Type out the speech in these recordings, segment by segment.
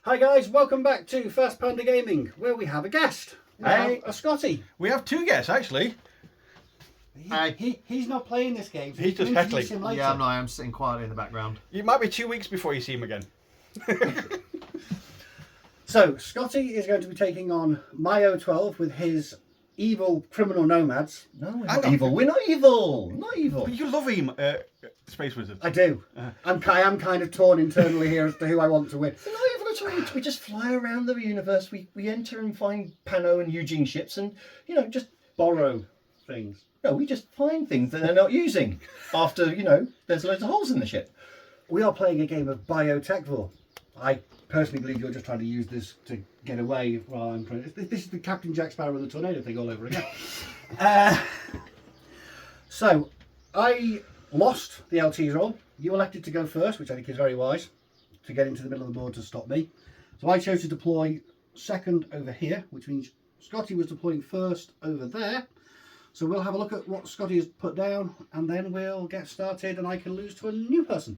Hi guys, welcome back to Fast Panda Gaming, where we have a guest. We have a Scotty. We have two guests actually. He's not playing this game, so He's you can just introduce heckling. him later. Yeah, I'm sitting quietly in the background. It might be 2 weeks before you see him again. So, Scotty is going to be taking on my O-12 with his evil criminal nomads. No, we're not evil. We're not evil. Not evil. But you love him, Space Wizard. I do. I am kind of torn internally here as to who I want to win. We're not evil at all. We just fly around the universe. We enter and find Pano and Eugene ships and, just Borrow things. No, we just find things that they're not using after, there's loads of holes in the ship. We are playing a game of Biotechvore. I personally believe you're just trying to use this to get away while I'm trying. This is the Captain Jack Sparrow and the Tornado thing all over again. So, I lost the LT's roll. You elected to go first, which I think is very wise, to get into the middle of the board to stop me. So I chose to deploy second over here, which means Scotty was deploying first over there. So we'll have a look at what Scotty has put down, and then we'll get started, and I can lose to a new person.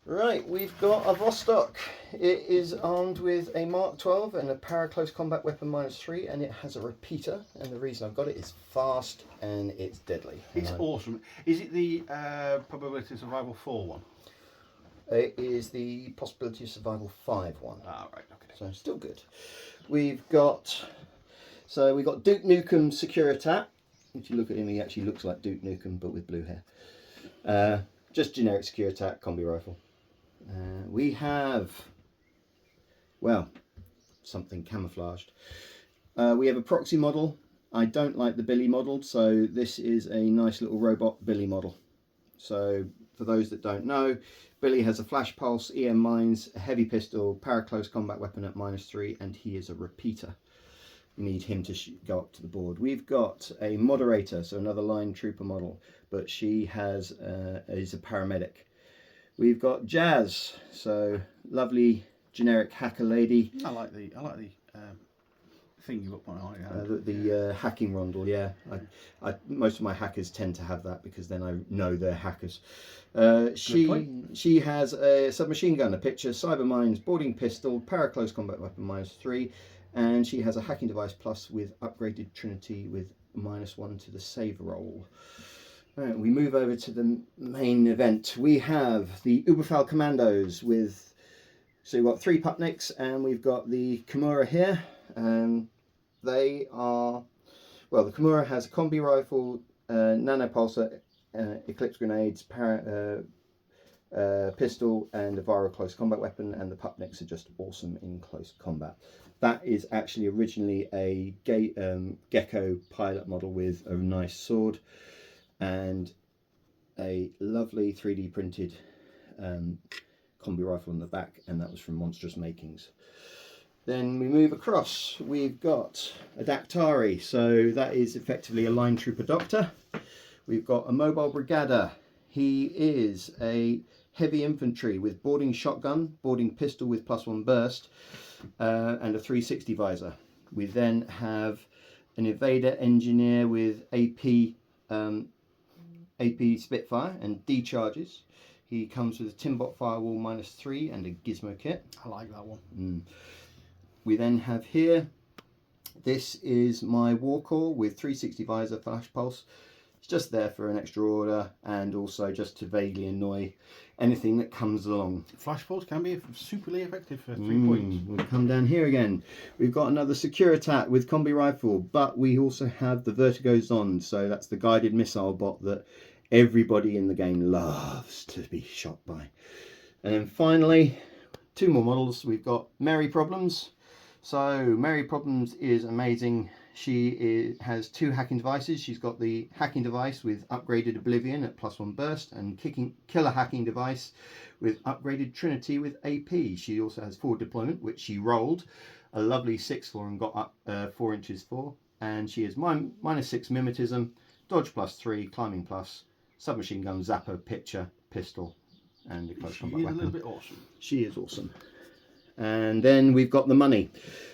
Right, we've got a Vostok. It is armed with a Mark 12 and a para-close combat weapon -3, and it has a repeater. And the reason I've got it is fast and it's deadly. It's awesome. Is it the probability of survival 4 one? It is the possibility of survival 5 one. Ah, right, okay. So still good. We've got Duke Nukem Securitat. If you look at him, he actually looks like Duke Nukem but with blue hair. Just generic Securitat combi rifle. We have, well, something camouflaged. We have a proxy model. I don't like the Billy model, so this is a nice little robot Billy model. So for those that don't know, Billy has a flash pulse, EM mines, a heavy pistol, para-close combat weapon at -3, and he is a repeater. We need him to go up to the board. We've got a moderator, so another line trooper model, but she has is a paramedic. We've got Jazz, so lovely generic hacker lady. I like the thing you put on it. The hacking rondel, yeah. Most of my hackers tend to have that because then I know they're hackers. She has a submachine gun, a pitcher, cyber mines, boarding pistol, para-close combat weapon -3, and she has a hacking device plus with upgraded Trinity with -1 to the save roll. Right, we move over to the main event. We have the Uberfall Commandos with, so we've got 3 Pupniks and we've got the Kimura here. They are, well, the Kimura has a combi rifle, nanopulsar, eclipse grenades, pistol, and a viral close combat weapon, and the Pupniks are just awesome in close combat. That is actually originally a Gecko pilot model with a nice sword and a lovely 3D printed combi rifle on the back, and that was from Monstrous Makings. Then we move across, we've got a Dactari, so that is effectively a line trooper doctor. We've got a mobile brigada. He is a heavy infantry with boarding shotgun, boarding pistol with +1 burst, and a 360 visor. We then have an evader engineer with AP Spitfire and D charges. He comes with a Timbot firewall -3 and a gizmo kit. I like that one. We then have here, this is my Warcore with 360 visor, flash pulse. It's just there for an extra order and also just to vaguely annoy anything that comes along. Flash pulse can be superly effective for 3 points. We'll come down here again. We've got another Securitat with combi rifle, but we also have the Vertigo Zond, so that's the guided missile bot that everybody in the game loves to be shot by. And then finally, 2 more models. We've got Mary Problems. So Mary Problems is amazing. She has 2 hacking devices. She's got the hacking device with upgraded Oblivion at +1 burst and killer hacking device with upgraded Trinity with AP. She also has forward deployment, which she rolled a lovely 6 for and got up 4 inches for. And she has -6 mimetism, dodge +3, climbing plus, submachine gun, zapper, pitcher, pistol, and a close combat weapon. She's a little bit awesome. She is awesome. And then we've got the money.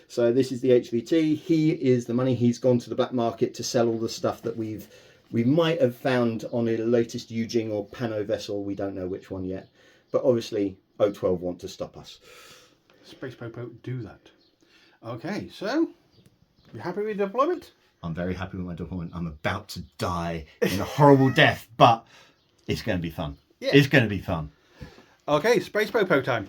So this is the HVT. He is the money. He's gone to the black market to sell all the stuff that we might have found on a latest Yujing or Pano vessel. We don't know which one yet. But obviously O-12 want to stop us. Space Popo do that. Okay, so you happy with the deployment? I'm very happy with my deployment. I'm about to die in a horrible death, but it's going to be fun. Yeah. It's going to be fun. Okay, Space Popo time.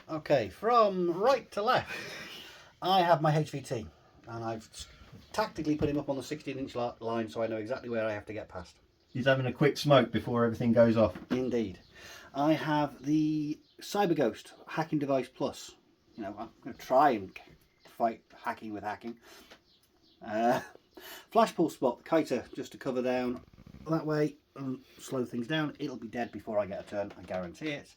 Okay, from right to left, I have my HVT, and I've tactically put him up on the 16-inch line so I know exactly where I have to get past. He's having a quick smoke before everything goes off. Indeed. I have the Cyber Ghost Hacking Device Plus. You know, I'm going to try and fight hacking with hacking. Flash Pulse Spot, the Kiter, just to cover down that way and slow things down. It'll be dead before I get a turn, I guarantee it.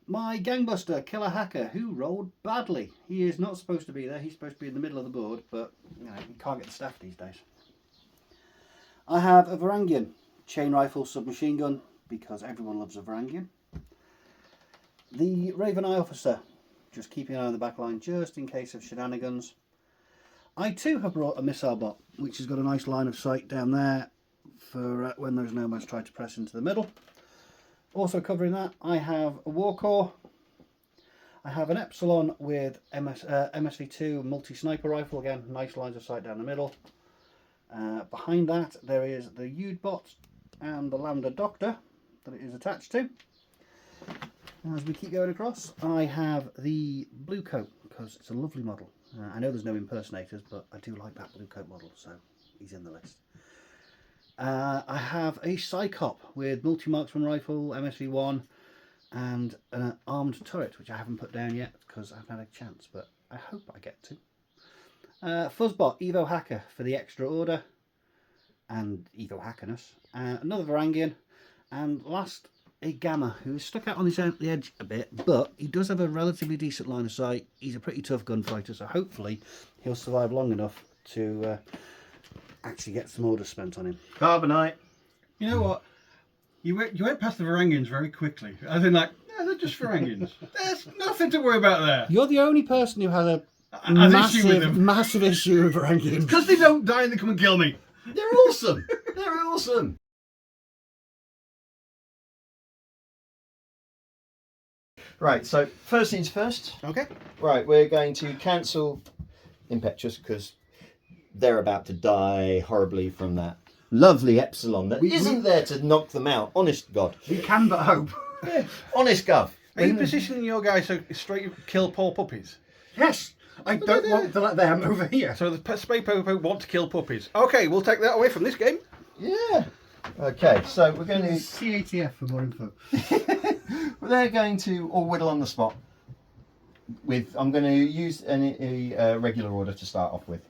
My Gangbuster Killer Hacker, who rolled badly. He is not supposed to be there. He's supposed to be in the middle of the board, but you know, you can't get the staff these days. I have a Varangian chain rifle submachine gun, because everyone loves a Varangian. The Raven Eye Officer, just keeping an eye on the back line just in case of shenanigans. I too have brought a missile bot, which has got a nice line of sight down there for when those Nomads try to press into the middle. Also covering that, I have a Warcore. I have an Epsilon with MSV2 multi-sniper rifle, again, nice lines of sight down the middle. Behind that, there is the Ude bot and the Lambda Doctor that it is attached to. As we keep going across, I have the Blue Coat, because it's a lovely model. I know there's no impersonators, but I do like that Blue Coat model, so he's in the list. I have a Psycop with multi-marksman rifle, MSV1, and an armed turret, which I haven't put down yet because I haven't had a chance, but I hope I get to. Fuzzbot Evo Hacker for the extra order and Evo Hackerness. Another Varangian, and last a Gamma, who is stuck out on the edge a bit, but he does have a relatively decent line of sight. He's a pretty tough gunfighter, so hopefully he'll survive long enough to actually get some orders spent on him. Carbonite. You know what? You went past the Varangians very quickly. As in, like, no, they're just Varangians. There's nothing to worry about there. You're the only person who has a issue with them. massive issue with Varangians. Because they don't die and they come and kill me. They're awesome. They're awesome. Right, so first things first. Okay. Right, we're going to cancel Impetuous because they're about to die horribly from that lovely Epsilon that isn't there to knock them out. Honest God. We can but hope. Yeah. Honest Gov. Are you positioning your guys so straight kill poor puppies? Yes, I don't want to let them over here. So the Space Popo want to kill puppies. Okay, we'll take that away from this game. Yeah. Okay, so we're going to... CATF for more info. They're going to all whittle on the spot. I'm going to use a regular order to start off with.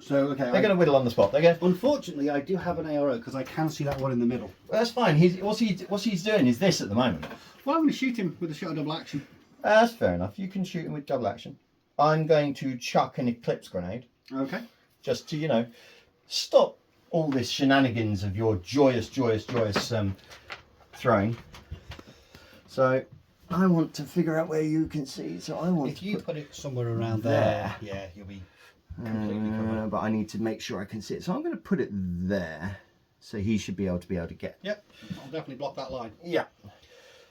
So, okay. They're going to whittle on the spot. Unfortunately, I do have an ARO because I can see that one in the middle. Well, that's fine. What he's doing is this at the moment. Well, I'm going to shoot him with a shot of double action. That's fair enough. You can shoot him with double action. I'm going to chuck an Eclipse grenade. Okay. Just to, stop all this shenanigans of your joyous throwing. So I want to figure out where you can see. So I want if you put it somewhere around there. yeah, you'll be completely covered. But I need to make sure I can see it. So I'm going to put it there. So he should be able to get. Yep, I'll definitely block that line. Yeah.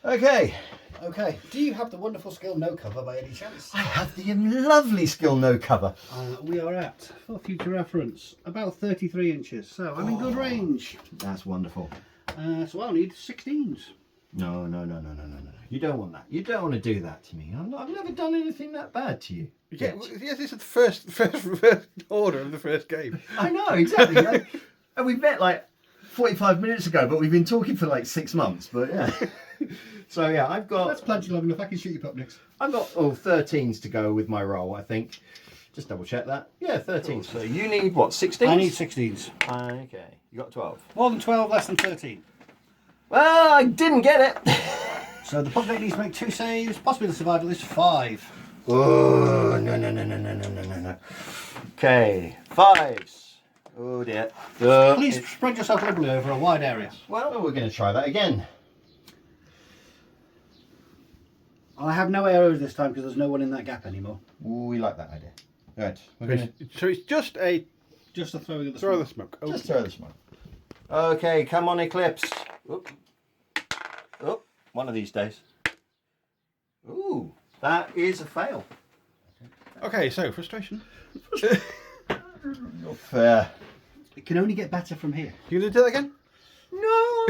Okay. Okay. Do you have the wonderful skill no cover by any chance? I have the lovely skill no cover. We are at, for future reference, about 33 inches. So I'm in good range. That's wonderful. So I'll need 16s. No. You don't want that. You don't want to do that to me. I've never done anything that bad to you. Yeah, yes, this is the first order of the first game. I know, exactly. And we met like 45 minutes ago, but we've been talking for like 6 months. But yeah. So yeah, I've got... That's plenty long enough. I can shoot you pup next. I've got 13s to go with my roll, I think. Just double check that. Yeah, 13s. So you need what, 16s? I need 16s. Okay, you got 12. More than 12, less than 13. Well, I didn't get it. So the pup needs to make 2 saves. Possibly the survival is 5. Oh, no. Okay, 5s. Oh dear. Please spread yourself liberally over a wide area. Well, we're going to try that again. I have no arrows this time because there's no one in that gap anymore. Ooh, we like that idea. Right. We're gonna So it's just a Just a throwing of the throw smoke. the smoke. Oh. just throw the smoke. Okay, come on, Eclipse. Oop. Oop. One of these days. Ooh, that is a fail. Okay, so frustration. Not fair. It can only get better from here. You gonna do that again? No.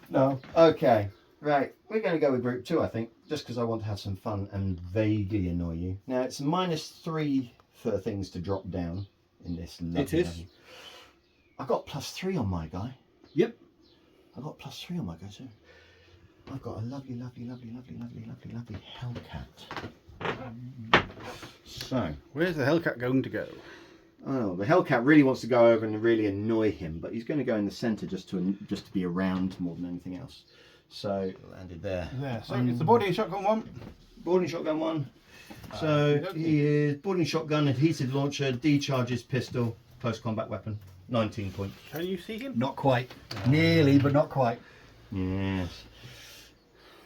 No. Okay. Right. We're going to go with group 2, I think, just because I want to have some fun and vaguely annoy you. Now it's -3 for things to drop down in this. It is. I got +3 on my guy. Yep. I got +3 on my guy too. I've got a lovely Hellcat. So, Where's the Hellcat going to go? oh, the Hellcat really wants to go over and really annoy him, but he's going to go in the centre just to be around more than anything else. So, landed there. There. So it's the boarding shotgun one. Boarding shotgun one. So okay. he is boarding shotgun, adhesive launcher, decharges pistol, close combat weapon, 19 points. Can you see him? Not quite. Nearly, but not quite. Yes.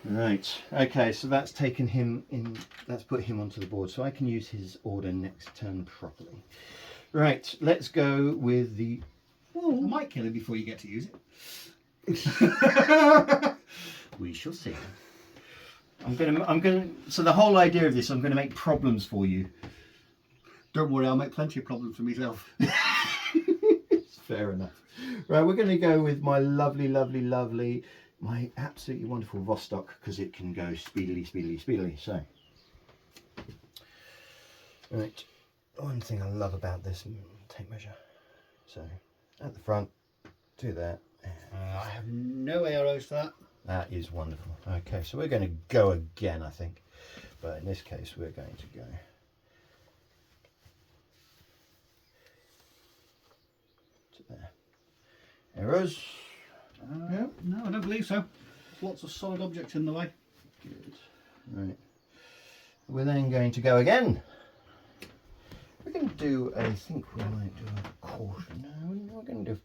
Right. Okay, so that's taken him in. That's put him onto the board, so I can use his order next turn properly. Right. Let's go with the. I might kill him before you get to use it. We shall see. I'm gonna. So the whole idea of this, I'm gonna make problems for you. Don't worry, I'll make plenty of problems for myself. Fair enough. Right, we're going to go with my lovely, my absolutely wonderful Vostok, because it can go speedily. So, right, one thing I love about this, tape measure. So, at the front, to there. I have no arrows for that. That is wonderful. Okay, so we're going to go again, I think. But in this case, we're going to go. To there. Arrows. No, I don't believe so. There's lots of solid objects in the way. Good. Right. We're then going to go again. We're going to do, I think we might do a caution. No, we're not going to do.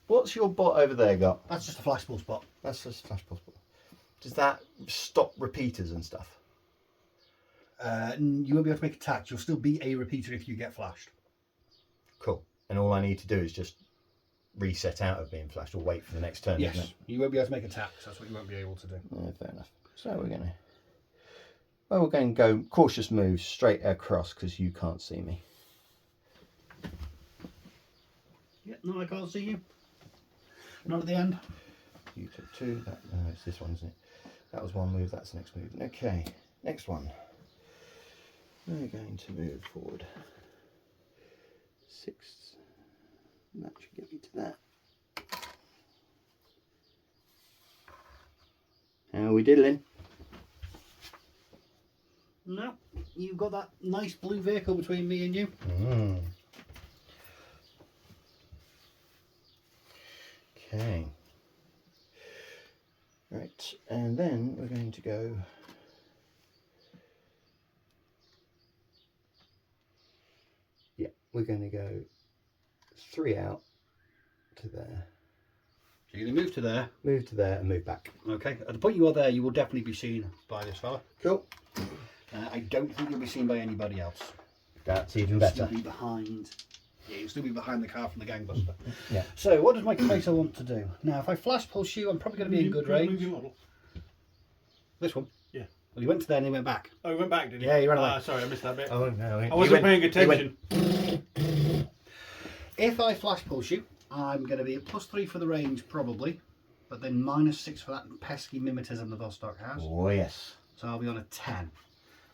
What's your bot over there got? That's just a flashball spot. That's just flashball spot. Does that stop repeaters and stuff? You won't be able to make attacks. You'll still be a repeater if you get flashed. Cool. And all I need to do is just reset out of being flashed or wait for the next turn, Yes, isn't it? you won't be able to make attacks. That's what you won't be able to do. Yeah, fair enough. So we're going to. Well, we're going to go cautious moves straight across because you can't see me. Yeah, no, I can't see you. Not at the end. You took 2. That, no, it's this one, isn't it? That was one move. That's the next move. Okay, next one. We're going to move forward 6. And that should get me to that. How are we diddling? No, you've got that nice blue vehicle between me and you. Okay. Right, and then we're going to go. Yeah, we're going to go 3 out to there. So you're going to move to there. Move to there and move back. Okay, at the point you are there, you will definitely be seen by this fella. Cool. I don't think you'll be seen by anybody else. That's even You'll better. still be behind. Yeah, you'll still be behind the car from the gangbuster. Yeah. So what does my Kratos want to do? Now, if I flash pulse you, I'm probably going to be in good range. This one? Yeah. Well, he went to there and he went back. Oh, he went back, did he? Yeah, he ran away. Sorry, I missed that bit. Oh no! I wasn't paying attention. If I flash pulse you, I'm going to be at +3 for the range, probably, but then -6 for that pesky mimetism the Vostok has. Oh yes. So I'll be on a 10.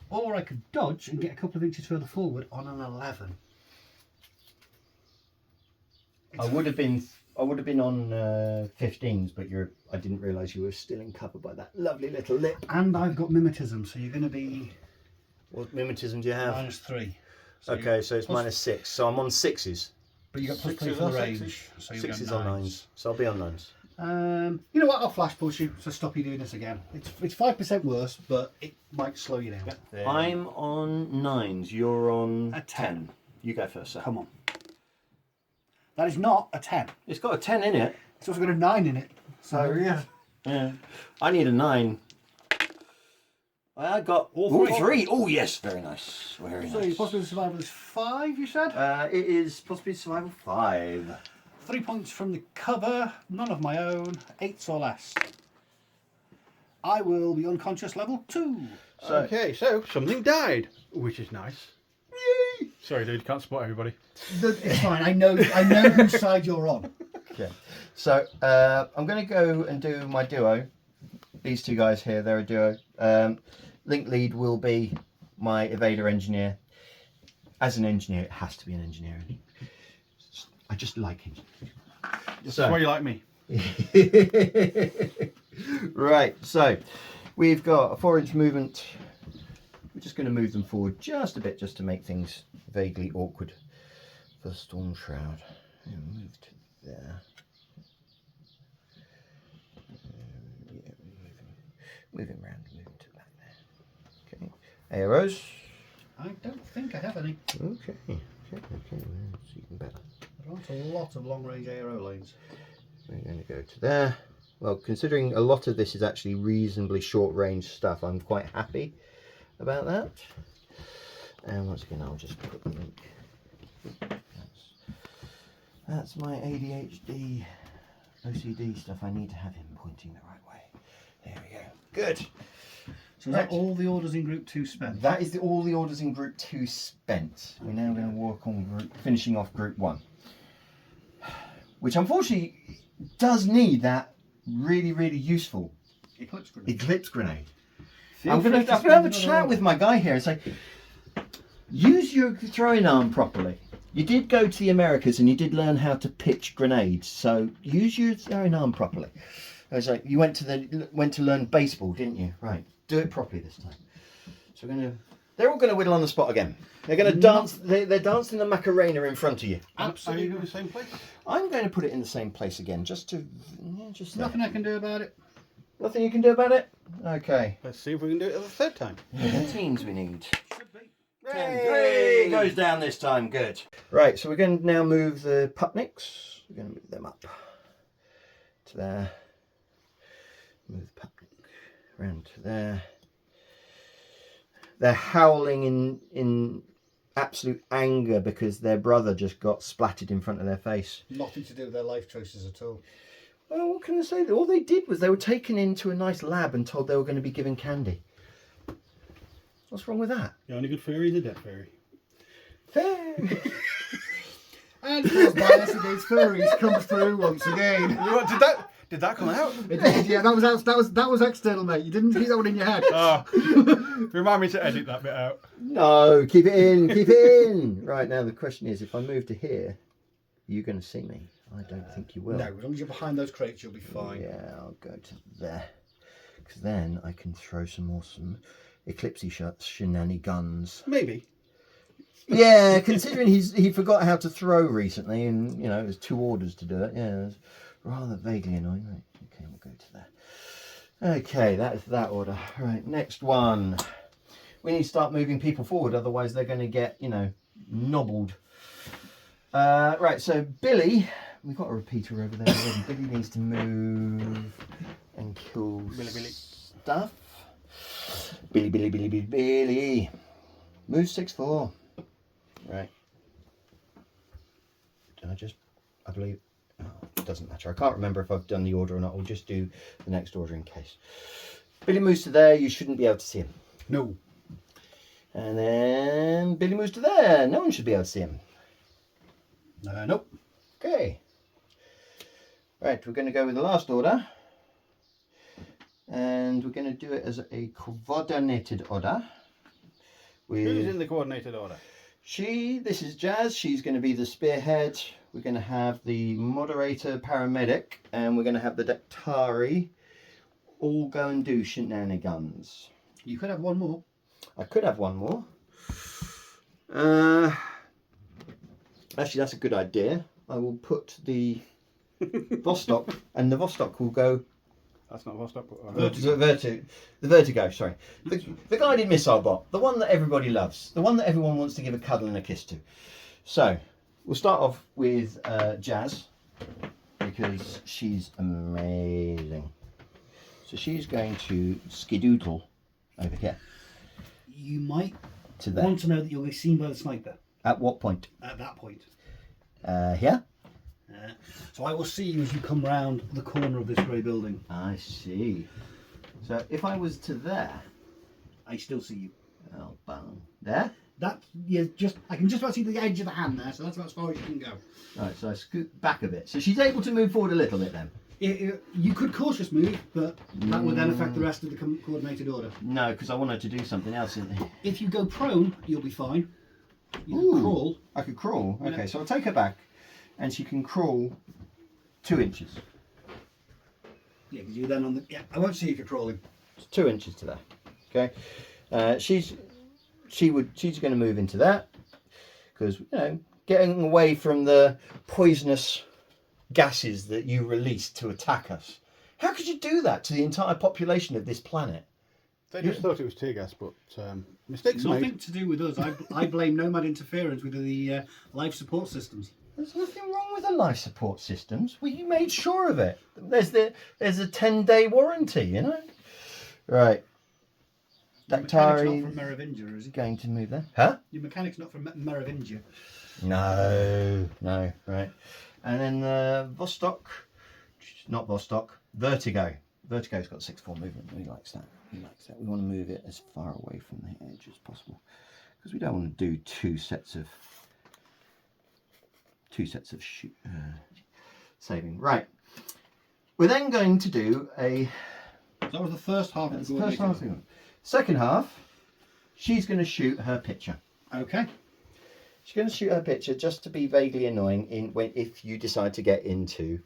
Or I could dodge and get a couple of inches further forward on an 11. I would have been on 15s, but I didn't realise you were still in cover by that lovely little lip. And I've got mimetism, so you're going to be What mimetism do you have? -3. So Okay, so it's -6. So I'm on 6s. But you got +3 6s for or the 6s? range. So you'll be 6s on on 9s. So I'll be on 9s. You know what? I'll flash push you to stop you doing this again. It's 5% worse, but it might slow you down. I'm on 9s. You're on A 10. You go first, sir. Come on. That is not a 10. It's got a 10 in it. It's also got a 9 in it. So, yeah. Yeah. I need a 9. I got All three. 3. Oh, yes. Very nice. Very So nice. your possibility of survival is 5, you said? It is possibly survival 5. 3 points from the cover, none of my own, 8s or less. I will be unconscious level 2. So, Okay, so something died, which is nice. Yay! Sorry, dude, can't spot everybody. It's fine, I know whose side you're on. okay. So I'm going to go and do my duo. These two guys here, they're a duo. Link lead will be my evader engineer. As an engineer, it has to be an engineer. I just like him. That's why you like me. Right, so we've got a 4-inch movement. We're just going to move them forward just a bit, just to make things vaguely awkward for the storm shroud. Move to there. Moving around, moving to back there. Okay, arrows. I don't think I have any. Okay, that's even better. There aren't a lot of long-range arrow lanes. We're going to go to there. Well, considering a lot of this is actually reasonably short-range stuff, I'm quite happy about that. And once again, I'll just put the link. That's my ADHD, OCD stuff. I need to have him pointing the right way. There we go. Good. So is that all the orders in Group 2 spent? That is all the orders in Group 2 spent. We're now going to work on finishing off Group 1. Which unfortunately does need that really, really useful Eclipse grenade. Eclipse grenade. Feel I'm free going to to have spend a another chat order. with my guy here and say, use your throwing arm properly. You did go to the Americas and you did learn how to pitch grenades, so use your throwing arm properly. I was like, you went to learn baseball, didn't you? Right, do it properly this time. So they're all going to whittle on the spot again. They're going to dance. They're dancing the Macarena in front of you. Are you in the same place? I'm going to put it in the same place again, just there. Nothing I can do about it. Nothing you can do about it. Okay. Let's see if we can do it a third time. How many teams we need? Should be. 10. Hey, goes down this time. Good. Right, so we're going to now move the Putnicks. We're going to move them up to there. Move the Putnick around to there. They're howling in absolute anger because their brother just got splattered in front of their face. Nothing to do with their life choices at all. Well, what can I say? All they did was they were taken into a nice lab and told they were going to be given candy. What's wrong with that? The only good fairy is a dead fairy. And his bias against furries comes through once again. What, did that come out? It did, yeah, that was external, mate. You didn't keep that one in your head. Oh, remind me to edit that bit out. No, keep it in, keep it in. Right, now the question is, if I move to here, are you going to see me? I don't think you will. No, as long as you're behind those crates, you'll be fine. Yeah, I'll go to there. Because then I can throw some awesome Eclipsey shenanigans. Maybe. Yeah, considering he forgot how to throw recently, and you know there's 2 orders to do it. Yeah, it's rather vaguely annoying. Right, okay, we'll go to there. Okay, that is that order. Right, next one. We need to start moving people forward, otherwise they're going to get, you know, nobbled. Right, so Billy, we've got a repeater over there already. Billy needs to move and kill Billy. stuff. Billy. Move 6-4. Right. I believe, oh, it doesn't matter. I can't remember if I've done the order or not. We'll just do the next order in case. Billy moves to there. You shouldn't be able to see him. No. And then Billy moves to there. No one should be able to see him. Nope. Okay. Right, we're going to go with the last order. And we're going to do it as a coordinated order. Who's in the coordinated order? This is Jazz. She's going to be the spearhead. We're going to have the moderator paramedic. And we're going to have the Daktari all go and do shenanigans. You could have one more. I could have one more. Actually, that's a good idea. I will put the Vostok, and the Vostok will go. That's not Vostok. The Vertigo, sorry. The guided missile bot, the one that everybody loves, the one that everyone wants to give a cuddle and a kiss to. So we'll start off with Jazz, because she's amazing. So she's going to skidoodle over here. You might To there. want to know that you'll be seen by the sniper At what point? at that point. Here? So I will see you as you come round the corner of this grey building. I see. So if I was to there, I still see you. oh, bang. There? That I can just about see the edge of the hand there, so that's about as far as you can go. Right, so I scoot back a bit. So she's able to move forward a little bit then? You could cautious move, but that would then affect the rest of the coordinated order. No, because I want her to do something else. If you go prone, you'll be fine. You Ooh. can crawl. I could crawl. Okay, Yeah. so I'll take her back, and she can crawl 2 inches. Yeah, because you're then on the. Yeah, I won't see if you're crawling. It's 2 inches to there. Okay, she's going to move into that because getting away from the poisonous gases that you released to attack us. How could you do that to the entire population of this planet? They just thought it was tear gas, but mistakes are Nothing made. to do with us. I blame Nomad interference with the life support systems. There's nothing wrong with the life support systems. Well, you made sure of it. There's a 10-day warranty, Right. Your mechanic's not Dactari from Merovingia, is he? going to move there. Huh? Your mechanic's not from Merovingia. No, right. And then Vostok, not Vostok, Vertigo. Vertigo's got 6-4 movement. He likes that. We want to move it as far away from the edge as possible because we don't want to do two sets of saving. Right. We're then going to do a. So that was the first half of the First half. Second half, she's going to shoot her picture. Okay. She's going to shoot her picture just to be vaguely annoying if you decide to get into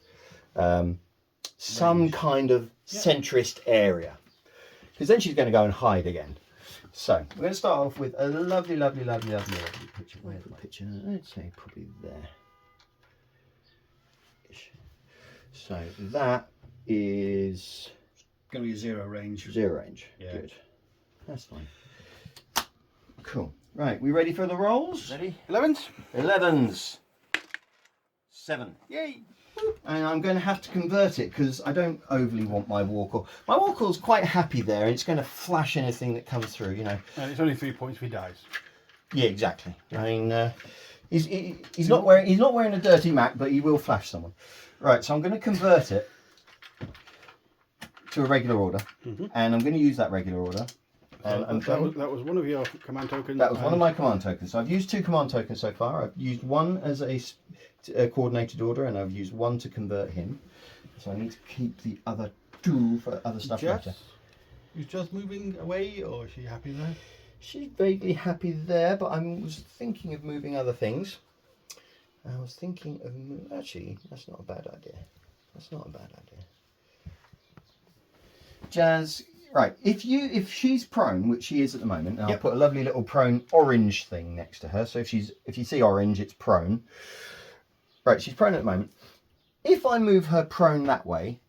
some kind of centrist area. Because then she's going to go and hide again. So we're going to start off with a lovely picture. Where's the picture? I'd say probably there. So that is Going to be a 0 range. 0 range. Yeah. Good. That's fine. Cool. Right, we ready for the rolls? Ready? 11s? 11s. 7. Yay! And I'm going to have to convert it because I don't overly want my Warcall. My Warcall's quite happy there, and it's going to flash anything that comes through, And it's only 3 points if he dies. Yeah, exactly. I mean, he's not wearing a dirty Mac, but he will flash someone. Right, so I'm going to convert it to a regular order, and I'm going to use that regular order. And that was one of your command tokens. That was one of my command tokens. So I've used 2 command tokens so far. I've used one as a coordinated order, and I've used one to convert him. So I need to keep the other 2 for other stuff later. Is Jess moving away, or is she happy there? She's vaguely happy there, but I was thinking of moving other things. I was thinking of actually, that's not a bad idea. Jazz, right? If she's prone, which she is at the moment, and I'll put a lovely little prone orange thing next to her. So if you see orange, it's prone. Right, she's prone at the moment. If I move her prone that way,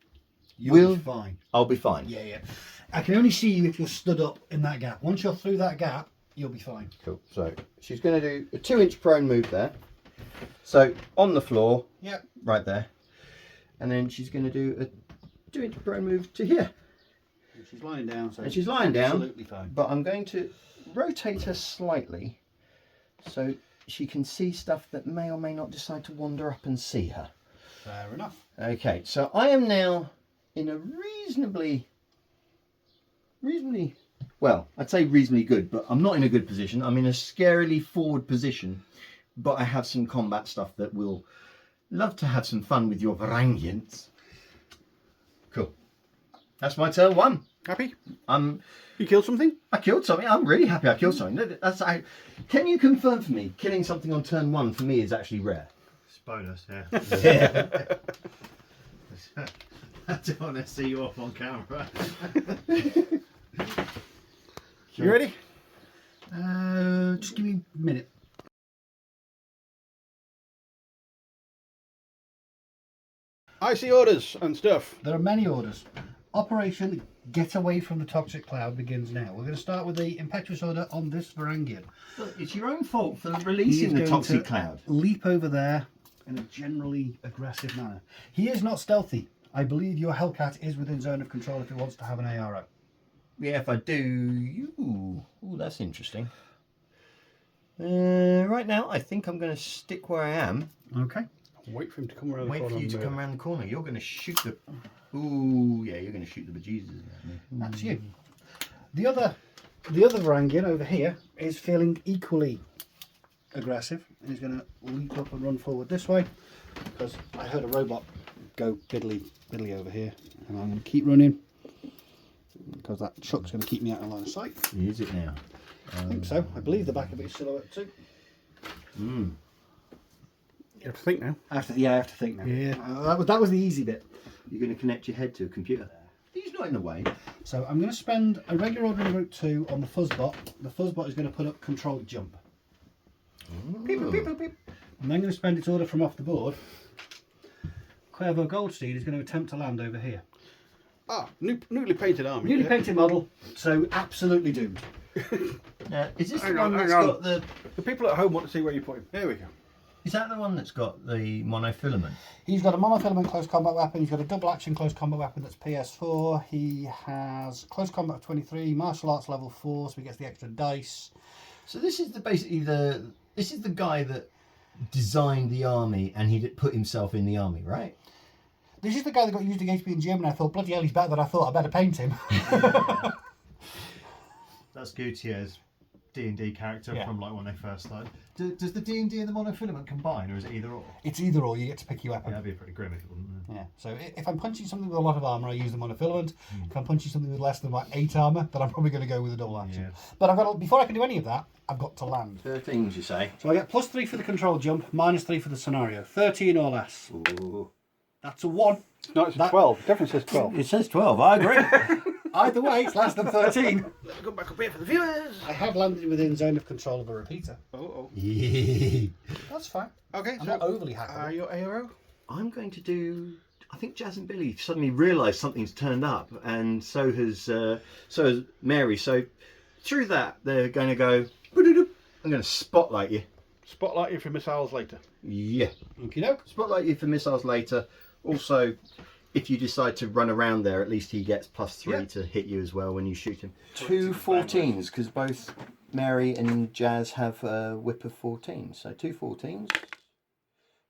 You'll be fine. I'll be fine. Yeah. I can only see you if you're stood up in that gap. Once you're through that gap, you'll be fine. Cool. So she's going to do a 2-inch prone move there. So on the floor, right there, and then she's going to do a 2-inch prone move to here. She's lying down. So And she's lying down. Absolutely fine. But I'm going to rotate her slightly so she can see stuff that may or may not decide to wander up and see her. Fair enough. Okay, so I am now in a reasonably, well, I'd say reasonably good, but I'm not in a good position. I'm in a scarily forward position, but I have some combat stuff that will love to have some fun with your Varangians. Cool. That's my turn 1. Happy? You killed something? I killed something. I'm really happy I killed something. Can you confirm for me, killing something on turn 1 for me is actually rare? It's bonus, yeah. Yeah. I don't want to see you off on camera. You ready? Just give me a minute. I see orders and stuff. There are many orders. Operation Get away from the toxic cloud begins now. We're going to start with the impetuous order on this Varangian. Look, it's your own fault for He releasing is the going toxic to cloud. Leap over there in a generally aggressive manner. He is not stealthy. I believe your Hellcat is within zone of control if he wants to have an ARO. Yeah, if I do, ooh, that's interesting. Right now, I think I'm going to stick where I am. Okay. Wait for him to come around the Wait corner. for you to come around the corner. You're going to shoot the. Ooh, yeah, you're going to shoot the bejesus out of me. That's you. The other Varangian over here is feeling equally aggressive. He's going to leap up and run forward this way because I heard a robot go biddly over here, and I'm going to keep running because that truck's going to keep me out of line of sight. Is it now? I think so. I believe the back of it is silhouette too. You have to think now. I have to think now. Yeah. That was the easy bit. You're going to connect your head to a computer. He's not in the way. So I'm going to spend a regular ordering route 2 on the fuzzbot. The fuzzbot is going to put up controlled jump. Beep, beep, beep, beep, beep. I'm then going to spend its order from off the board. Cuervo Goldstein is going to attempt to land over here. Ah, newly painted army. Newly painted model, so absolutely doomed. Now, is this Hang the on, one hang that's on. got the? The people at home want to see where you put him. There we go. Is that the one that's got the monofilament? He's got a monofilament close combat weapon. He's got a double action close combat weapon that's PS4. He has close combat of 23, martial arts level 4, so he gets the extra dice. So this is this is the guy that designed the army and he put himself in the army, right? This is the guy that got used against me in Gym, and I thought, bloody hell, he's better than I thought. I better paint him. That's Gutierrez's D&D character Yeah. from like when they first started. Does the D&D and the monofilament combine, or is it either or? It's either or. You get to pick your Yeah, weapon. that'd be pretty grim if it wasn't. Yeah. So if I'm punching something with a lot of armor, I use the monofilament. If I'm punching something with less than like 8 armor, then I'm probably going to go with a double action. Yeah. But I've got before I can do any of that, I've got to land. 13, you say? So I get +3 for the control jump, -3 for the scenario. 13 or less. Ooh. That's a 1. No, it's That- 12. It definitely says 12. It says 12. I agree. Either way, it's less than 13. Let's go back up here for the viewers. I have landed within zone of control of a repeater. Oh. That's fine. Okay, I'm so not overly hackable. are your ARO? I'm going to do. I think Jazz and Billy suddenly realised something's turned up, and so has Mary. So through that, they're going to go. I'm going to spotlight you. Spotlight you for missiles later. Yeah, Okie doke. spotlight you for missiles later. Also, if you decide to run around there, at least he gets +3 Yeah. to hit you as well when you shoot him. 2 14s, because both Mary and Jazz have a whip of 14. So 2 14s,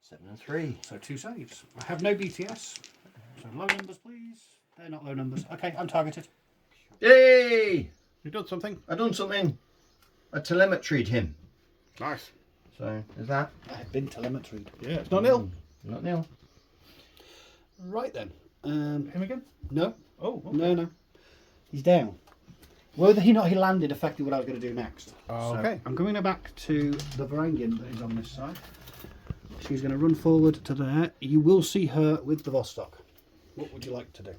7 and 3. So 2 saves. I have no BTS. So low numbers, please. They're not low numbers. Okay, I'm targeted. Yay! You've done something? I done something. I telemetried him. Nice. So there's that. I have been telemetried. Yeah, it's not nil. Not nil. Right then. Him again? No. Oh, okay. No. He's down. Whether he landed affected what I was going to do next. Okay. So I'm going back to the Varangian that is on this side. She's going to run forward to there. You will see her with the Vostok. What would you like to do?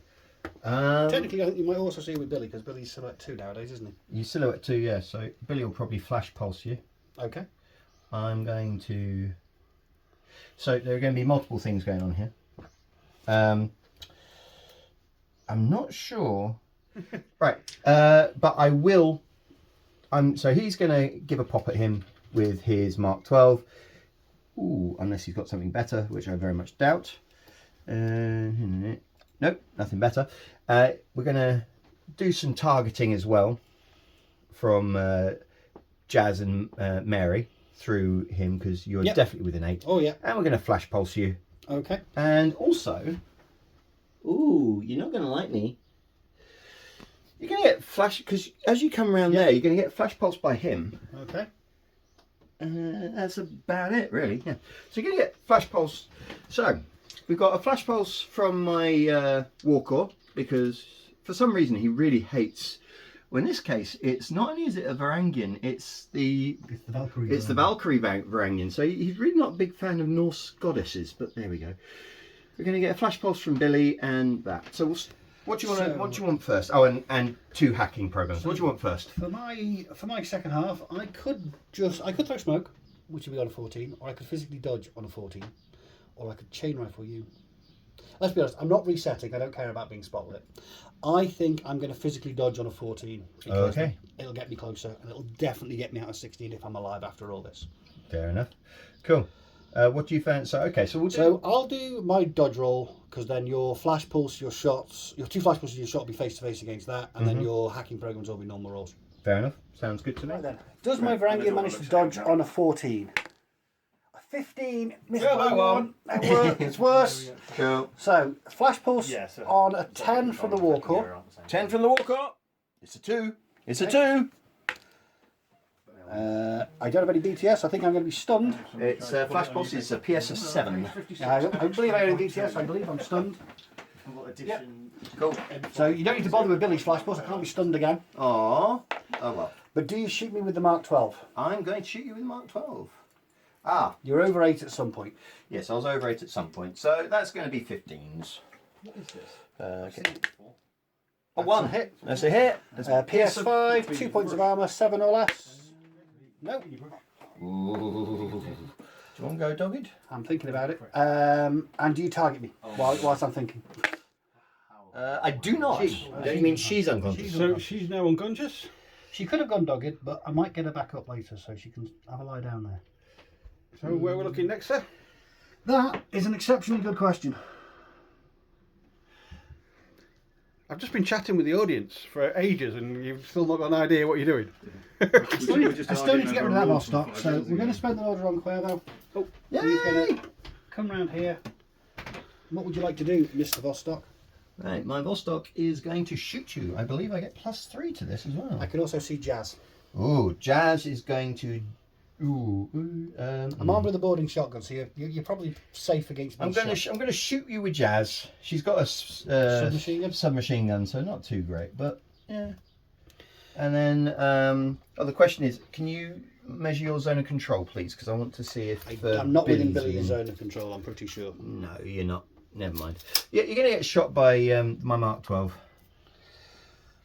Technically, I think you might also see her with Billy, because Billy's silhouette 2 nowadays, isn't he? You silhouette 2, yeah. So Billy will probably flash pulse you. Okay. I'm going to. So there are going to be multiple things going on here. I'm not sure. Right, but I will. So he's going to give a pop at him with his Mark 12. Ooh, unless he's got something better, which I very much doubt. Nope, nothing better. We're going to do some targeting as well from Jazz and Mary through him, because you're Yep. definitely within 8. Oh, yeah. And we're going to flash pulse you. Okay. And also, ooh, you're not going to like me. You're going to get flash, because as you come around there, you're going to get flash pulse by him. Okay. That's about it, really. Yeah. So you're going to get flash pulse. So we've got a flash pulse from my Warcore, because for some reason he really hates. Well, in this case, it's not only is it a Varangian, it's the Valkyrie. It's the Valkyrie Varangian. So he's really not a big fan of Norse goddesses, but there we go. We're going to get a flash pulse from Billy and that. So what do you want? What do you want first? Oh, and 2 hacking programs. What do you want first? For my second half, I could throw smoke, which would be on a 14, or I could physically dodge on a 14, or I could chain rifle you let's be honest, I'm not resetting. I don't care about being spotlit. I think I'm going to physically dodge on a 14. Because Okay. it'll get me closer, and it'll definitely get me out of 16 if I'm alive after all this. Fair enough. Cool. What do you fancy? Okay, so we'll do... So I'll do my dodge roll, because then your flash pulse, your shots, your 2 flash pulses, your shot will be face to face against that, and then your hacking programs will be normal rolls. Fair enough. Sounds good to me. Right then. Does my Varangian manage to dodge on a 14? A 15. Missed Yeah, by that one. That worked. It's worse. Cool. So flash pulse so on a 10 from the Warcore. 10 from the Walker. It's a 2. It's a 2. I don't have any BTS. I think I'm going to be stunned. It's Flash Pulse is a PS of 7. I don't believe I have any BTS. I believe I'm stunned. Cool. So you don't need to bother with Billy's flash pulse. I can't be stunned again. Aww. Oh well. But do you shoot me with the Mark 12? I'm going to shoot you with Mark 12. Ah, You're over 8 at some point. yes, I was over 8 at some point. So that's going to be 15s. What is this? Okay. A 1 hit. That's a hit. That's PS5, 2 points of armour, 7 or less. No, Ooh. Do you want to go dogged? I'm thinking about it. And do you target me whilst I'm thinking? I do not. Don't you mean she's unconscious? So she's now unconscious. She could have gone dogged, but I might get her back up later so she can have a lie down there. So where we're looking next, sir? That is an exceptionally good question. I've just been chatting with the audience for ages, and you've still not got an idea what you're doing. I still need to get rid of that Vostok, so we're going to spend an order on Cuervo. Oh, he's going to come round here. What would you like to do, Mr. Vostok? Right, my Vostok is going to shoot you. I believe I get +3 to this as well. I can also see Jazz. Ooh, Jazz is going to... I'm armed with a boarding shotgun, so you're probably safe against me. I'm going to shoot you with Jazz. She's got a submachine gun, so not too great, but yeah. And then the question is, can you measure your zone of control, please? Because I want to see if I'm not within Billy's Billy's zone of control. I'm pretty sure. No, you're not. Never mind. Yeah, you're going to get shot by my Mark 12.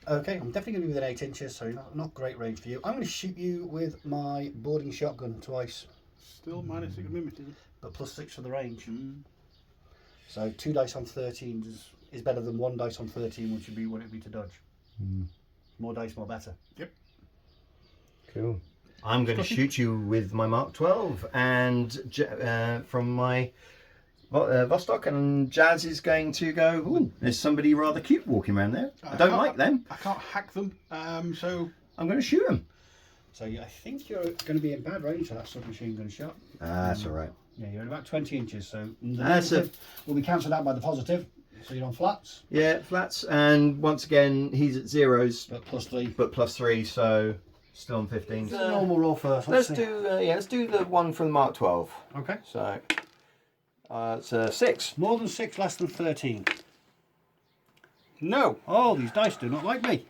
Okay, I'm definitely going to be within 8 inches, so not great range for you. I'm going to shoot you with my boarding shotgun twice, Still -6 limited. but +6 for the range. So 2 dice on 13 is better than 1 dice on 13, which would be what it would be to dodge. More dice, more better. Yep. Cool. I'm going to shoot you with my Mark 12 and from my Vostok, and Jazz is going to go, ooh, there's somebody rather cute walking around there. I don't like them. I can't hack them, so... I'm going to shoot them. So I think you're going to be in bad range for that submachine gun shot. That's all right. Yeah, you're at about 20 inches, so the That's negative will be cancelled out by the positive. So you're on flats, Yeah, flats, and once again, he's at zeros, but +3. but +3, so still on 15. Normal roll first. Let's do the one from Mark 12. Okay. So it's a 6. More than 6, less than 13. No! Oh, these dice do not like me.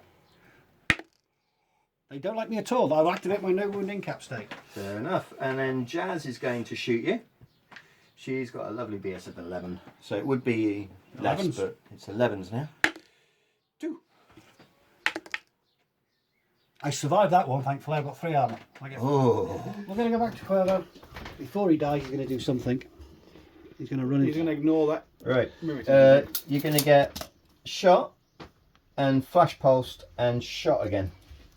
They don't like me at all. I'll activate my no wound in cap state. Fair enough. And then Jazz is going to shoot you. She's got a lovely BS of 11, so it would be less, 11s. but it's 11s now. 2. I survived that one, thankfully. I've got 3 armour. Oh. We're going to go back to Cuervo. Before he dies, he's going to do something. He's going to run He's into... going to ignore that. Right. Mirror. You're going to get shot and flash pulsed and shot again.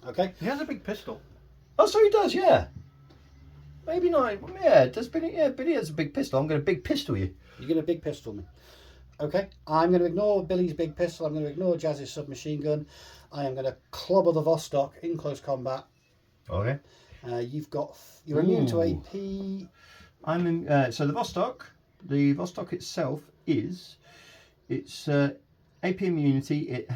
Okay. He has a big pistol. Oh, so he does, yeah. Maybe not. Yeah, does Billy? Yeah, Billy has a big pistol. I'm going to big pistol you. You're going to big pistol me. Okay. I'm going to ignore Billy's big pistol. I'm going to ignore Jazz's submachine gun. I am going to clobber the Vostok in close combat. Okay. You're immune to AP. I'm in. So the Vostok itself is, it's AP immunity. It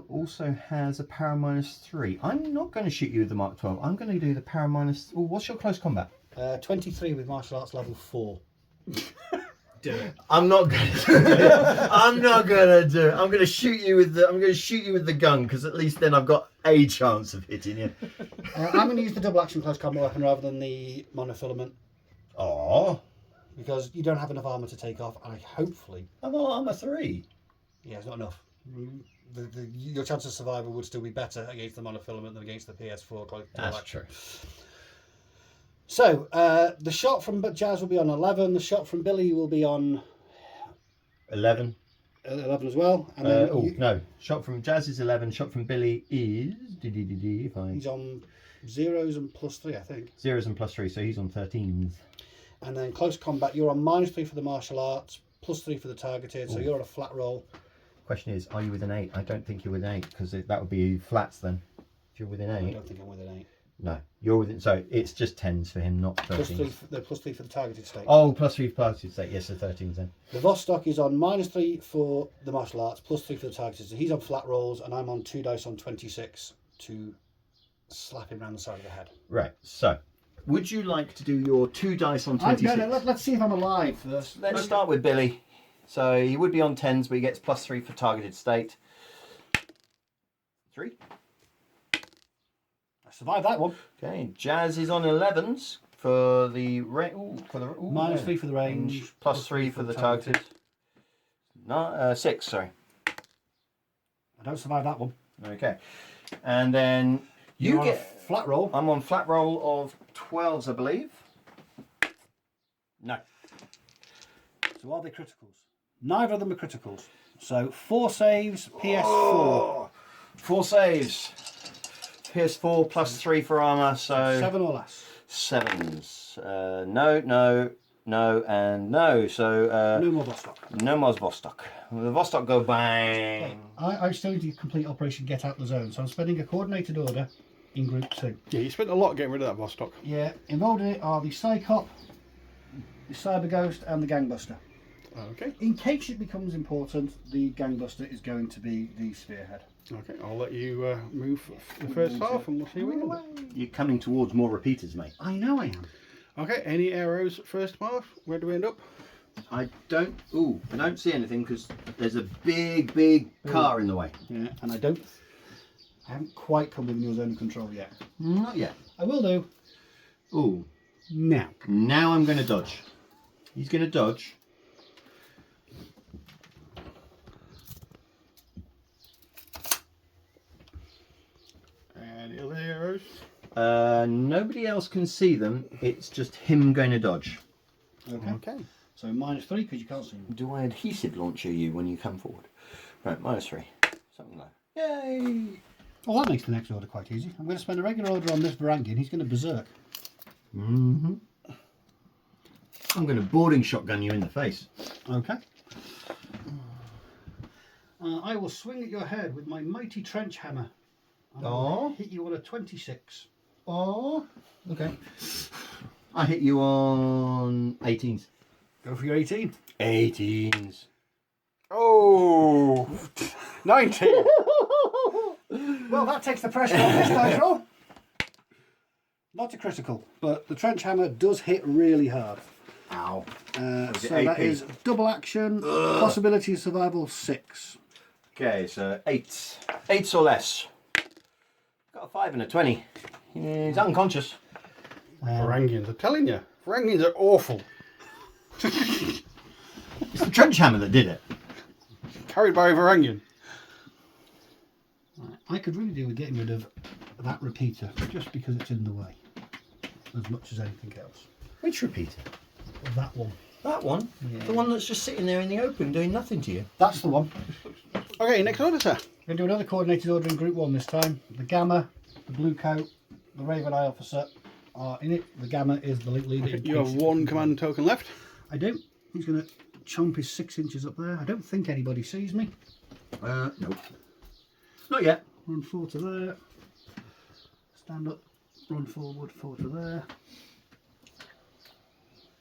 also has a power -3. I'm not going to shoot you with the Mark 12. I'm going to do the power -. Oh, what's your close combat? 23 with martial arts level 4. Do it. I'm not going to do it. I'm not going to do it. I'm going to shoot you with the. I'm going to shoot you with the gun, because at least then I've got a chance of hitting you. I'm going to use the double action close combat weapon rather than the monofilament, Oh, because you don't have enough armor to take off, and hopefully, I've got armor 3. yeah, it's not enough. Your chance of survival would still be better against the monofilament than against the PS4 close double action. true. So the shot from Jazz will be on 11. The shot from Billy will be on 11. 11 as well. And then No. Shot from Jazz is 11. Shot from Billy is... If I... he's on 0s and +3, I think. 0s and +3, so he's on 13s. And then close combat, you're on -3 for the martial arts, +3 for the targeted, so Ooh. you're on a flat roll. Question is, are you with an 8? I don't think you're with an 8, because that would be flats then. If you're with an 8... I don't think I'm with an 8. No, you're within. So it's just 10s for him, not 13s. +3 for the targeted state. Oh, +3 for targeted state. Yes, so 13s then. The Vostok is on -3 for the martial arts, +3 for the targeted. So he's on flat rolls, and I'm on 2 dice on 26 to slap him round the side of the head. Right. So, would you like to do your 2 dice on 26? Let's see if I'm alive first. Let's start with Billy. So he would be on 10s, but he gets +3 for targeted state. 3. I survived that one. Okay. Jazz is on 11s for the -3 for the range, +3 for the targeted. No, 6. Sorry. I don't survive that one. Okay. And then you You're on a get flat roll. I'm on flat roll of 12s, I believe. No. So are they criticals? Neither of them are criticals. So 4 saves, PS4. Oh, 4 saves. PS4 +3 for armor, so 7 or less. 7s. No, and no. So No more Vostok. no more Vostok. The Vostok go bang. I still need to complete Operation Get Out the Zone, so I'm spending a coordinated order in Group 2. Yeah, you spent a lot getting rid of that Vostok. Yeah, involved in it are the Psychop, the Cyber Ghost, and the Gangbuster. Okay. In case it becomes important, the Gangbuster is going to be the spearhead. Okay, I'll let you move the first half and we'll see what we can do. You're coming towards more repeaters, mate. I know I am. Okay, any arrows first half? Where do we end up? I don't see anything because there's a big car in the way. Yeah, and I haven't quite come within your zone of control yet. Not yet. I will do. Ooh. Now. Now I'm going to dodge. He's going to dodge. Any other arrows? Nobody else can see them. It's just him going to dodge. Okay. So -3 because you can't see them. Do I adhesive launcher you when you come forward? Right, -3. Something like that. Yay! Well, that makes the next order quite easy. I'm going to spend a regular order on this Varangian. He's going to berserk. Mm-hmm. I'm going to boarding shotgun you in the face. Okay. I will swing at your head with my mighty trench hammer. I'll hit you on a 26. Oh, okay. I hit you on 18s. Go for your 18. 18s. Oh! 19! Well, that takes the pressure off this dice roll. Not a critical, but the trench hammer does hit really hard. Ow. So that is double action, possibility of survival 6. Okay, so 8s. 8s or less. Got a 5 and a 20. He's unconscious. Varangians, I'm telling you, Varangians are awful. It's the trench hammer that did it. Carried by a Varangian. I could really do with getting rid of that repeater just because it's in the way as much as anything else. Which repeater? That one. That one? Yeah. The one that's just sitting there in the open doing nothing to you? That's the one. Okay, next order, sir. We're going to do another coordinated order in Group 1 this time. The Gamma, the Blue Coat, the Raven Eye Officer are in it. The Gamma is the leader. Okay, you have one command token left. I do. He's going to chomp his 6 inches up there. I don't think anybody sees me. Nope. Not yet. Run 4 to there. Stand up. Run forward. 4 to there.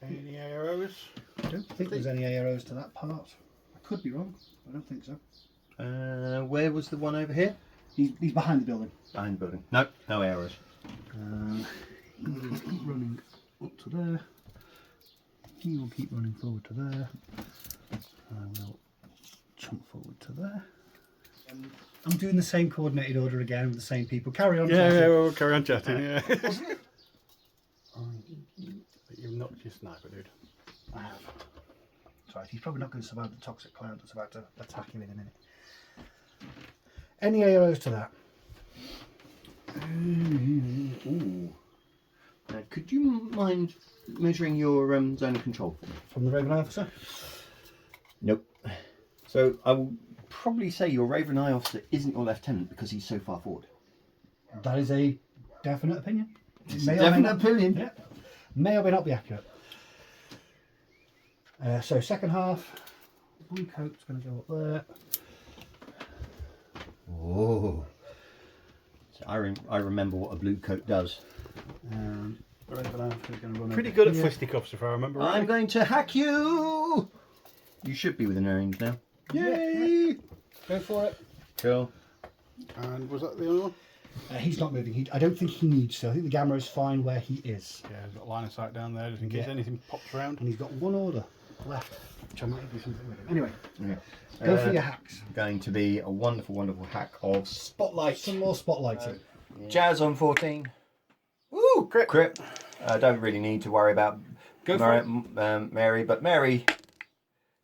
Any arrows? I don't think there's any arrows to that part. I could be wrong. I don't think so. Where was the one over here? He's behind the building. Behind the building. Nope, no arrows. He will keep running up to there. He will keep running forward to there. I will jump forward to there. I'm doing the same coordinated order again with the same people. Carry on. Yeah, we'll carry on chatting. Yeah. Wasn't it? You've knocked your sniper, dude. I have. Sorry, he's probably not going to survive the toxic cloud that's about to attack him in a minute. Any arrows to that? Ooh. Could you mind measuring your zone of control for me? From the Raven Eye Officer? Nope. So I will probably say your Raven Eye officer isn't your lieutenant because he's so far forward. That is a definite opinion. It's a definite opinion. Yeah. May or may not be accurate. So second half, blue coat's going to go up there. Oh. So I remember what a blue coat does. Raven Eye is going to run Pretty over good at here. fisticuffs, if I remember right. I'm going to hack you! You should be within range now. Yay! Go for it. Cool. And was that the only one? He's not moving. I don't think he needs to. I think the gamma is fine where he is. Yeah, he's got line of sight down there just in case Yeah. anything pops around. And he's got one order left, which I might do something with him. Anyway, Yeah. go for your hacks. Going to be a wonderful, wonderful hack of Spotlight. Some more spotlighting. Jazz on 14. Woo! Crit. Don't really need to worry about Go for Mary, but Mary...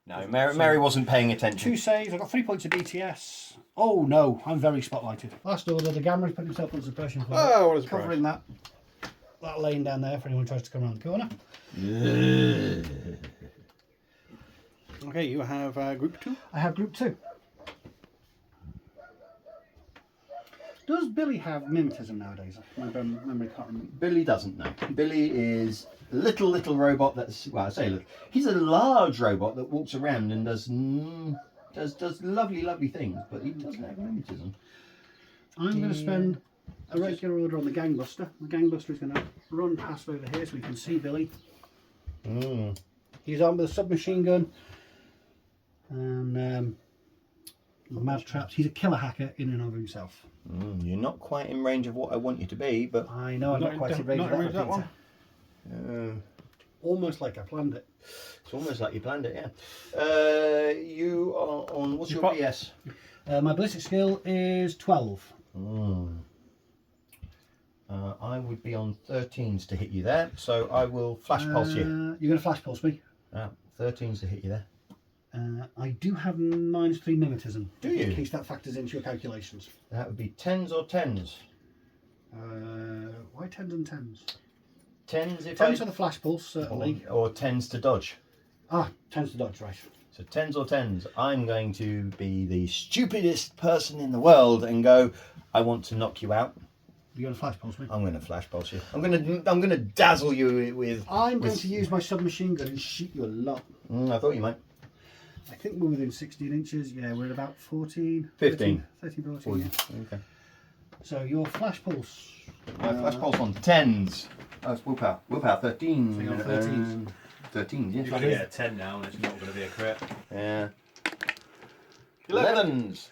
No, Mary wasn't paying attention. 2 saves. I've got 3 points of BTS. Oh no, I'm very spotlighted. Last order, the gamma's put himself on suppression for Oh, what a surprise. covering that lane down there for anyone who tries to come around the corner. Okay, you have group 2. I have group 2. Does Billy have mimetism nowadays? My memory can't remember. Billy doesn't know. Billy is a little robot that's, well, I say little. He's a large robot that walks around and does lovely things, but he doesn't have mimetism. I'm going to spend a regular order on the gangbuster. The gangbuster is going to run past over here so we can see Billy. He's armed with a submachine gun and mad traps. He's a killer hacker in and of himself. You're not quite in range of what I want you to be, but I know I'm not quite in range of that, that one. Almost like I planned it. it's almost like you planned it, yeah. You are on, what's your You've BS? My ballistic skill is 12. I would be on 13s to hit you there, so I will flash pulse you. You're going to flash pulse me. 13s to hit you there. I do have -3 mimetism. Do you? In case that factors into your calculations. That would be 10s or 10s? Why 10s and 10s? 10s if 10s for the flash pulse, certainly. or 10s to dodge. 10s to dodge, right. So 10s or 10s. I'm going to be the stupidest person in the world and go, I want to knock you out. You're going to flash pulse me? I'm going to flash pulse you. I'm going to dazzle you with... I'm going to use my submachine gun and shoot you a lot. I thought you might. I think we're within 16 inches. Yeah, we're at about 14. 15. 13, 14, yeah. Okay. So your flash pulse. Flash pulse on 10s. That's willpower. Willpower 13. So you're on 13s. 13s, You're yeah. going to get a 10 now and it's not going to be a crit. Yeah. 11s.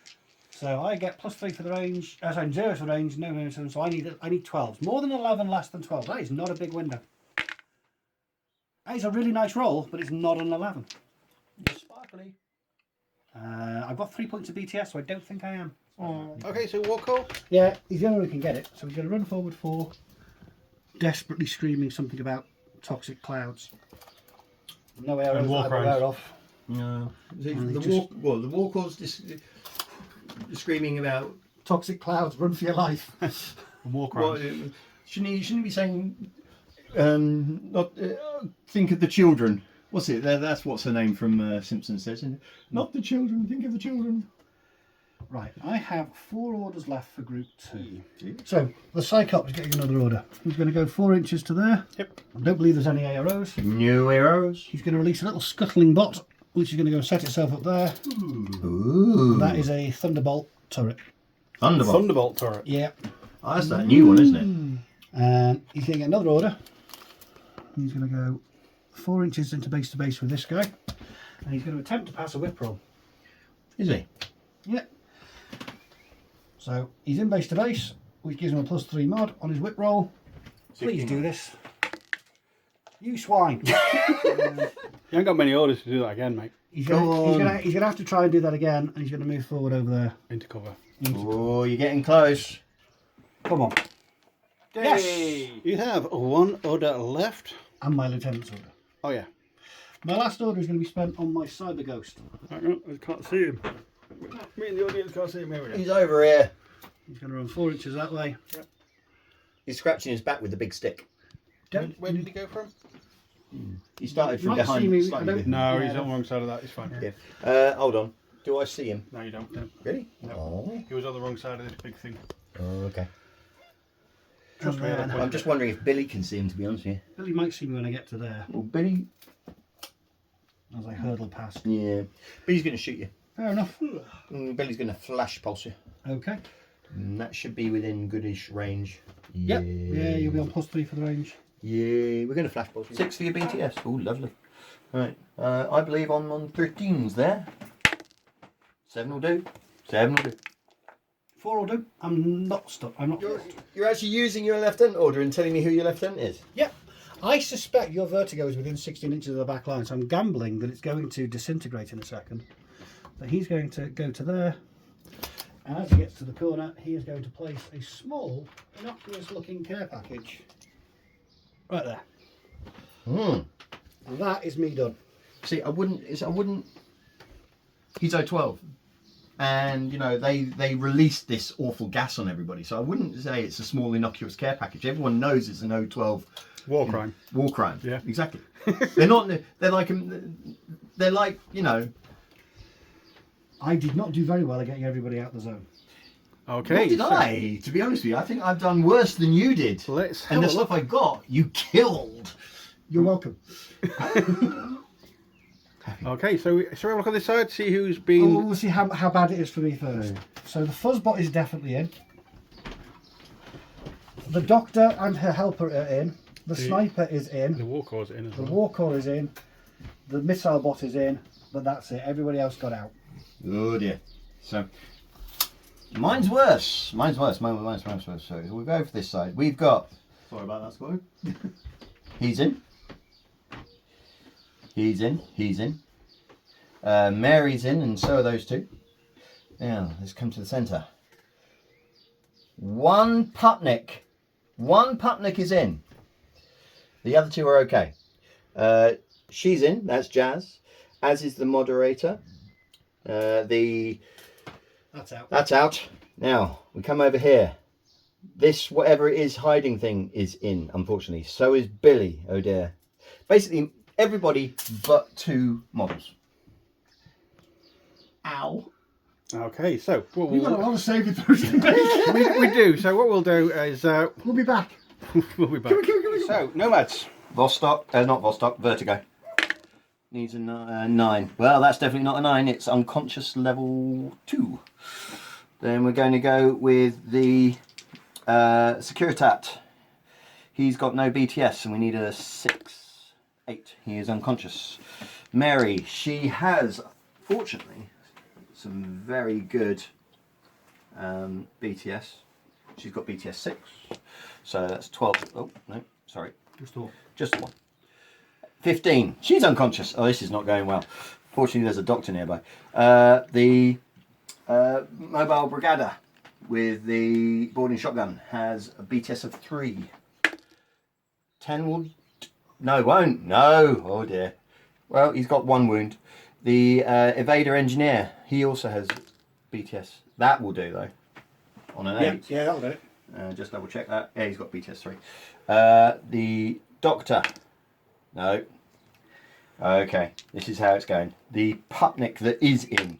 So I get +3 for the range. Sorry, 0 for the range, no mimetism. So I need 12s. More than 11, less than 12. That is not a big window. That is a really nice roll, but it's not an 11. You're sparkly. I've got 3 points of BTS, so I don't think I am. Okay, so war call. Yeah, he's the only one who can get it. So he's going to run forward 4, desperately screaming something about toxic clouds. No arrows And war that I'm aware crimes. of. No. And The he war call's screaming about... Toxic clouds, run for your life. War Well, crimes. shouldn't he be saying... not think of the children. What's it? That's what's her name from Simpsons says, isn't it? Not the children, think of the children. Right, I have 4 orders left for group 2. So, the Cyclops is getting another order. He's going to go 4 inches to there. Yep. I don't believe there's any AROs. New arrows. He's going to release a little scuttling bot, which is going to go set itself up there. Ooh. That is a Thunderbolt turret. Thunderbolt. Thunderbolt turret. Yeah. Oh, that's that new one, isn't it? And he's going to get another order. He's going to go 4 inches into base to base with this guy. And he's going to attempt to pass a whip roll. Is he? Yeah. So he's in base to base, which gives him a +3 mod on his whip roll. Please do this. You swine. You ain't got many orders to do that again, mate. He's gonna have to try and do that again, and he's gonna move forward over there. Into cover. Oh, you're getting close. Come on. Yes. You have 1 order left. And my lieutenant's order. Oh yeah. My last order is going to be spent on my cyber ghost. Hang on, I can't see him. Me and the audience can't see him. Here we go. He's over here. He's going to run 4 inches that way. Yep. He's scratching his back with the big stick. Where did he go from? He started You from might see behind. me- slightly I don't- behind. No, Yeah, he's on the wrong side of that. He's fine. Yeah. Hold on. Do I see him? No, you don't. No. Really? No. Oh. He was on the wrong side of this big thing. Oh, okay. Trust me, man. I'm just wondering if Billy can see him, to be honest with you. Billy might see me when I get to there, Well, Billy... as I hurdle past. Yeah. Billy's going to shoot you. Fair enough. Billy's going to flash pulse you. Okay. And that should be within goodish range. Yep. Yeah, you'll be on +3 for the range. Yeah, we're going to flash pulse you. 6 for your BTS. Oh, lovely. Right. I believe I'm on 13s there. 7 will do. 7 will do. 4 will do. I'm not stuck. I'm not. You're actually using your left-hand order and telling me who your left-hand is? Yep. I suspect your vertigo is within 16 inches of the back line, so I'm gambling that it's going to disintegrate in a second. So he's going to go to there, and as he gets to the corner, he is going to place a small, innocuous-looking care package right there. And that is me done. See, I wouldn't. He's O-12, and you know they released this awful gas on everybody. So I wouldn't say it's a small innocuous care package. Everyone knows it's an O-12 War crime. War crime. Yeah, exactly. They're not. They're like. You know. I did not do very well at getting everybody out the zone. Okay. What did I? To be honest with you, I think I've done worse than you did. Let's and the have a look. stuff I got, you killed. You're welcome. Okay, so shall we have a look on this side, see who's been... Oh, we'll see how bad it is for me first. So the fuzzbot is definitely in. The doctor and her helper are in. The sniper is in. The war corps in as The well. war corps is in. The missile bot is in. But that's it. Everybody else got out. Oh dear. So mine's worse. Mine's worse. Mine's worse. So we'll go for this side. We've got. Sorry about that, Scotty. He's in. He's in. He's in. Mary's in, and so are those two. Now let's come to the centre. One Putnik is in. The other two are okay. She's in. That's Jazz. As is the moderator. That's out. That's out. Now we come over here. This whatever it is hiding thing is in, unfortunately. So is Billy. Oh dear. Basically everybody but 2 models. Ow. Okay, so what We've got a we'll... lot of saving throws to make. we do. So what we'll do is... We'll be back. we'll be back. So, Nomads. Vostok, not Vostok, Vertigo. Needs a 9. Well, that's definitely not a 9. It's unconscious level 2. Then we're going to go with the Securitat. He's got no BTS, and we need a 6, 8. He is unconscious. Mary, she has, fortunately, some very good BTS. She's got BTS 6, so that's 12. Oh no, sorry, just one. 15. She's unconscious. Oh, this is not going well. Fortunately, there's a doctor nearby. The mobile brigada with the boarding shotgun has a BTS of 3. 10 will... No, won't. No. Oh dear. Well, he's got 1 wound. The evader engineer, he also has BTS. That will do though. On an 8. Yeah, that'll do it. Just double check that. Yeah, he's got BTS 3. The doctor. No. Okay, this is how it's going. The Putnik that is in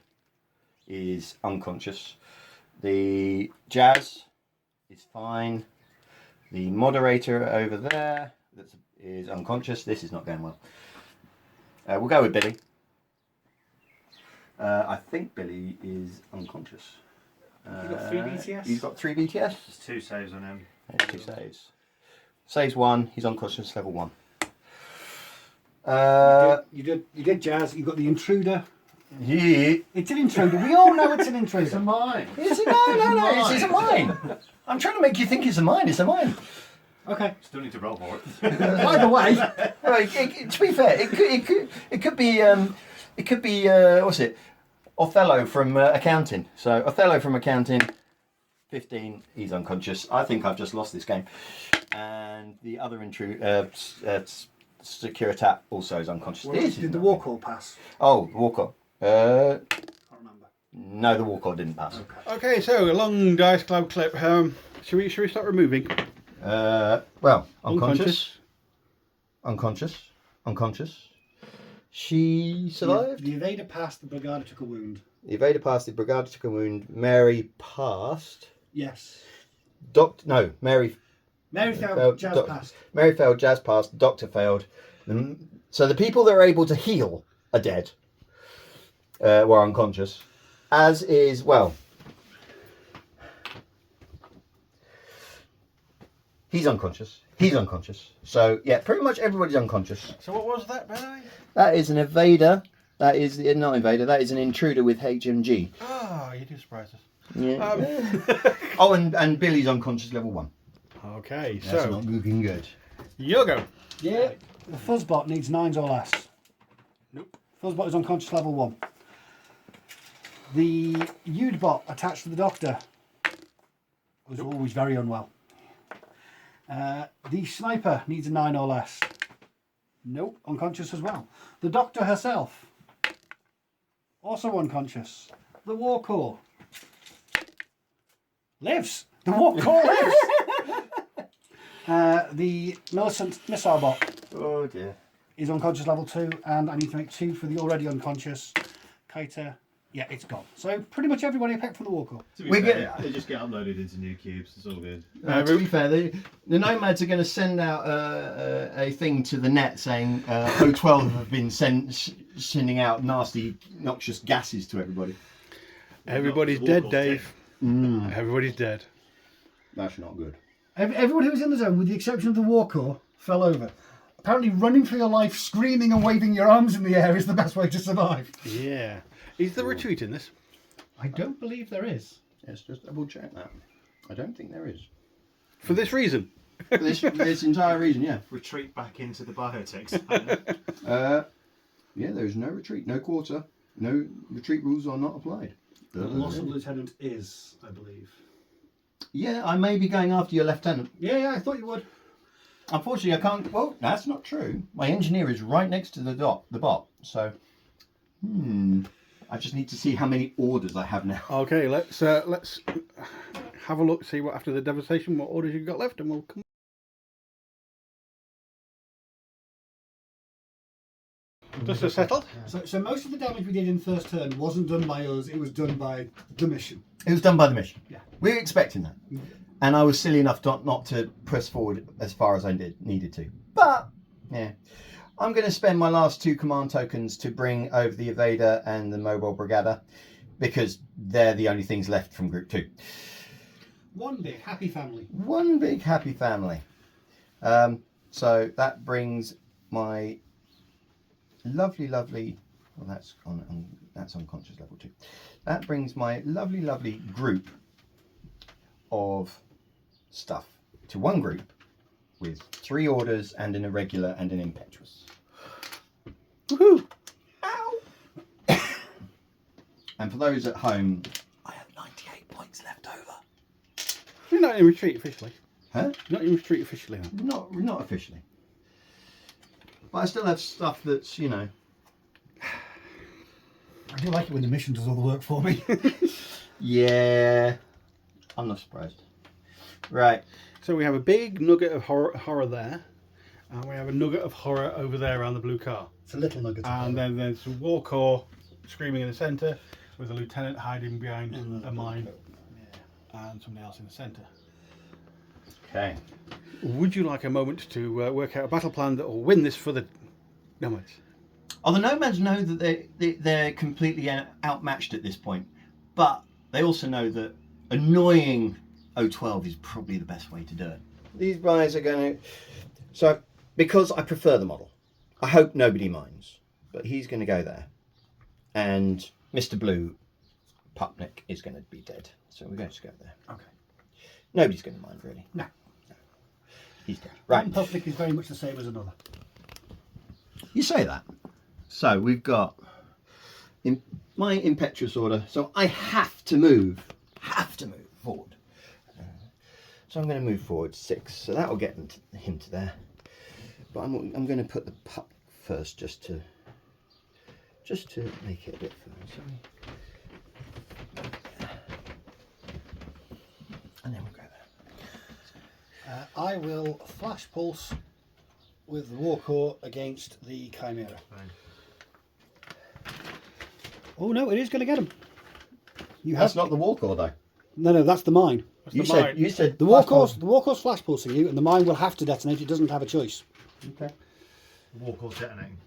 is unconscious. The Jazz is fine. The moderator over there is unconscious. This is not going well. We'll go with Billy. I think Billy is unconscious. He's got 3 BTS? He's got 3 BTS. There's 2 saves on him. 2 saves. Saves 1. He's unconscious. Level 1. You did Jazz. You got the intruder. Yeah. It's an intruder. We all know it's an intruder. It's a mine. It's a, no. It's a mine. I'm trying to make you think it's a mine. It's a mine. Okay. Still need to roll for it. Either way, Well, to be fair, it could be what's it? Othello from accounting. So Othello from accounting. 15. He's unconscious. I think I've just lost this game. And the other Securitat also is unconscious. did the war call pass? Oh, the Walker. I can't remember. No, the Walker didn't pass. Okay, so a long dice cloud clip. Should we start removing? Well, unconscious. Unconscious. She survived. The evader passed. The brigada took a wound. The Evader passed. The Brigada took a wound. Mary passed. Yes. Mary Mary failed, Jazz passed. Mary failed, Jazz passed, Doctor failed. So the people that are able to heal are dead. Were unconscious. As is, well... He's unconscious. He's unconscious. So, yeah, pretty much everybody's unconscious. So what was that, by the way? That is an Evader. That is... Not Invader. That is an Intruder with HMG. Oh, you do surprise us. Yeah. Oh, and Billy's unconscious level 1. Okay, That's so not looking good. Yogo. Yeah. The Fuzzbot needs 9s or less. Nope. Fuzzbot is unconscious level 1. The Udbot attached to the Doctor was always very unwell. The Sniper needs a 9 or less. Nope, unconscious as well. The Doctor herself, also unconscious. The War Corps lives. The War Corps lives. The Millicent Missile Bot Oh dear. is unconscious level 2, and I need to make 2 for the already unconscious Kaita. Yeah, it's gone. So pretty much everybody apart from the War Corps. To be We fair, get- they just get uploaded into new cubes. It's all good. To be fair, the Nomads are going to send out a thing to the net saying O-12 have been sending out nasty, noxious gases to everybody. Everybody's Walk dead, off Dave. Everybody's dead. That's not good. Everyone who was in the zone, with the exception of the War Corps, fell over. Apparently running for your life, screaming and waving your arms in the air is the best way to survive. Yeah. Is the retreat in this? I don't believe there is. Let's just double check that. I don't think there is. For this reason? For this entire reason, yeah. Retreat back into the biotechs. Yeah, there is no retreat, no quarter, no retreat rules are not applied. The loss of lieutenant is, I believe. Yeah, I may be going after your lieutenant. Yeah, I thought you would. Unfortunately, I can't. Well, that's not true. My engineer is right next to the bot. So, I just need to see how many orders I have now. Okay, let's have a look, see what after the devastation, what orders you've got left, and we'll come. Just settled. So most of the damage we did in first turn wasn't done by us, it was done by the mission. It was done by the mission. Yeah. We were expecting that. And I was silly enough not to press forward as far as I needed to. But, yeah. I'm going to spend my last 2 command tokens to bring over the Evader and the Mobile Brigada, because they're the only things left from Group 2. One big happy family. One big happy family. So that brings my lovely, well, that's unconscious level 2. That brings my lovely group of stuff to one group with 3 orders and an irregular and an impetuous. Woohoo! Ow! And for those at home, I have 98 points left over. You're not in retreat officially. Huh? You're not in retreat officially. No. Not officially. But I still have stuff that's, you know. I do like it when the mission does all the work for me. Yeah. I'm not surprised. Right. So we have a big nugget of horror there, and we have a nugget of horror over there around the blue car. It's a little nugget. And then there's a War Corps screaming in the centre, with a lieutenant hiding behind a mine, and somebody else in the centre. Okay. Would you like a moment to work out a battle plan that will win this for the Nomads? Oh, the Nomads know that they're completely outmatched at this point, but they also know that annoying O-12 is probably the best way to do it. These guys are going to... So, because I prefer the model, I hope nobody minds, but he's going to go there. And Mr. Blue Pupnik is going to be dead, so we're going to go there. Okay. Nobody's going to mind, really. No. He's dead. Right. One public is very much the same as another. You say that. So we've got my impetuous order. So I have to move forward. So I'm going to move forward 6. So that will get him to there. But I'm going to put the pup first, just to make it a bit further. Sorry. And then we'll go there. I will flash pulse with the War Corps against the Chimera. Fine. Oh no, it is going to get him. You That's have not the Warcore though. no, that's the mine. That's You the said mine. you said The Warcore's flash pulsing you, and the mine will have to detonate. It doesn't have a choice. Okay. Warcore's detonating.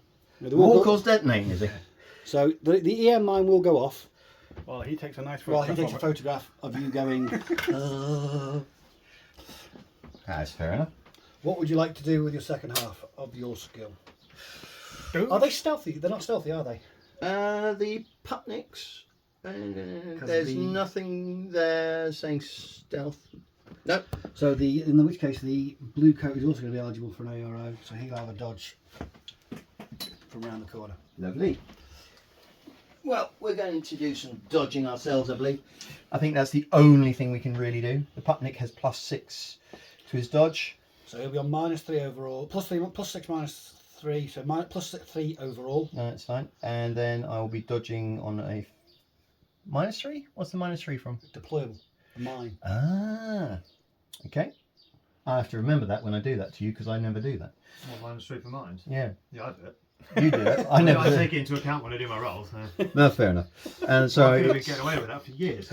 No, the Warcore's detonating, is it? So the EM mine will go off Well, he takes a nice while he photograph takes a of it. photograph of you going. That's fair enough. What would you like to do with your second half of your skill? Ooh. Are they stealthy? They're not stealthy, are they? The Putnicks. There's the- nothing there saying stealth. Nope. So in which case the blue coat is also going to be eligible for an ARO, so he'll have a dodge from around the corner. Lovely. Well, we're going to do some dodging ourselves, I believe. I think that's the only thing we can really do. The Putnick has +6 to his dodge. So he'll be on -3 overall, +6 -3, so +3 overall. No, that's fine. And then I will be dodging on a -3. What's the -3 from? Deployable, a mine. Ah, okay. I have to remember that when I do that to you because I never do that. Well, -3 for mines. Yeah, Yeah, I do it. you do it. I never I do take it into account when I do my rolls. So. No, fair enough. And so I've been getting away with that for years.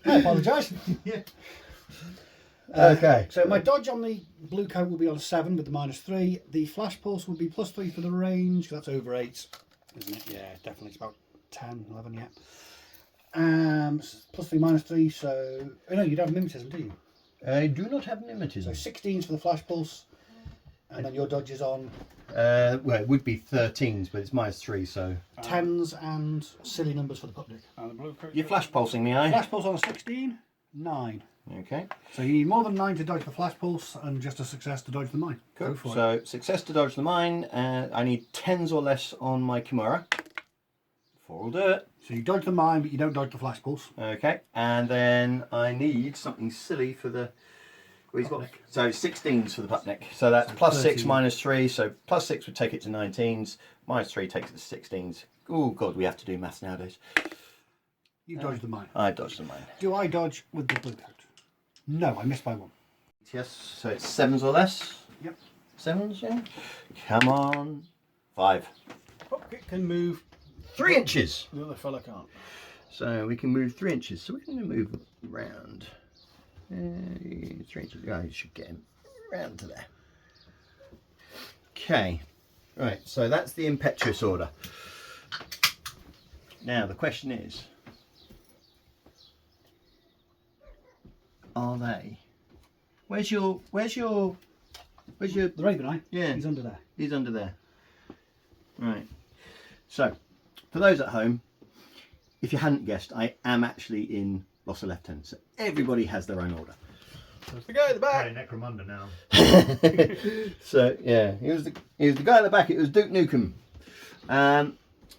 I apologise. Yeah. okay. So my dodge on the blue coat will be on a 7 with the -3. The flash pulse will be +3 for the range. That's over 8, isn't it? Yeah, definitely. It's about 10, 11, yeah. +3 -3. So no, you don't have mimetism, do you? I do not have So mimetism. 16s for the flash pulse, and then your dodge is on Well, it would be 13s, but it's -3, so 10s and silly numbers for the Putnick. And the blue coat. you're flash pulsing me, eh? Flash pulse on a 16, 9. Okay. So you need more than 9 to dodge the flash pulse, and just a success to dodge the mine. Cool. Go for it. So success to dodge the mine, and I need 10s or less on my Kimura. 4 will do it. So you dodge the mine, but you don't dodge the flash pulse. Okay, and then I need something silly for the. Well, he's got, so 16s for the Putnick. So that's So +6 13. -3. So +6 would take it to 19s. -3 takes it to 16s. Oh god, we have to do maths nowadays. You dodge the mine. I dodged the mine. Do I dodge with the blue coat? No, I missed by 1. Yes. So it's 7s or less. Yep. 7s, yeah. Come on. 5. It can move. 3 inches. The other fella can't. So we can move 3 inches. So we're going to move around. 3 inches. Yeah, you should get him around to there. Okay. Right. So that's the impetuous order. Now the question is, are they? Where's your? The Raven Eye? Yeah. He's under there. He's under there. Right. So, for those at home, if you hadn't guessed, I am actually in Loss of Lieutenant. So everybody has their own order. There's the guy at the back. Probably Necromunda now. So yeah, he was the guy at the back. It was Duke Nukem.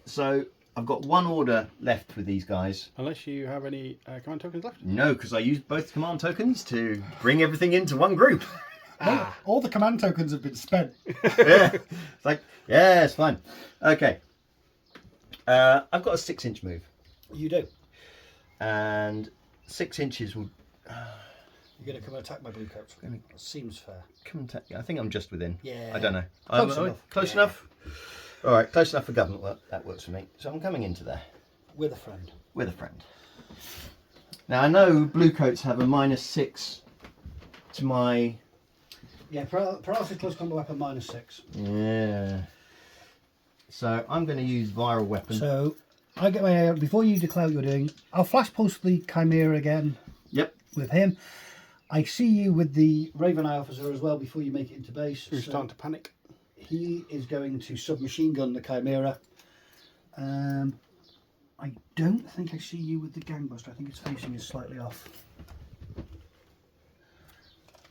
So I've got 1 order left with these guys. Unless you have any command tokens left. No, because I used both command tokens to bring everything into one group. All the command tokens have been spent. Yeah, it's like yeah, it's fine. Okay, I've got a 6-inch move, You do. and 6 inches will You're going to come and attack my blue coat. Seems fair. come and take. I think I'm just within. Yeah. I don't know. Close enough. Close Yeah. enough. All right, close enough for government work. That works for me. So I'm coming into there With a friend. with a friend. Now I know blue coats have a -6 to my. Yeah, paralysis close combat weapon -6. Yeah. So I'm going to use viral weapon. So I get my AR. Before you declare what you're doing, I'll flash pulse the Chimera again Yep. with him. I see you with the Raven Eye officer as well before you make it into base. Who's So starting to panic. he is going to submachine gun the Chimera. I don't think I see you with the gangbuster. I think its facing is slightly off.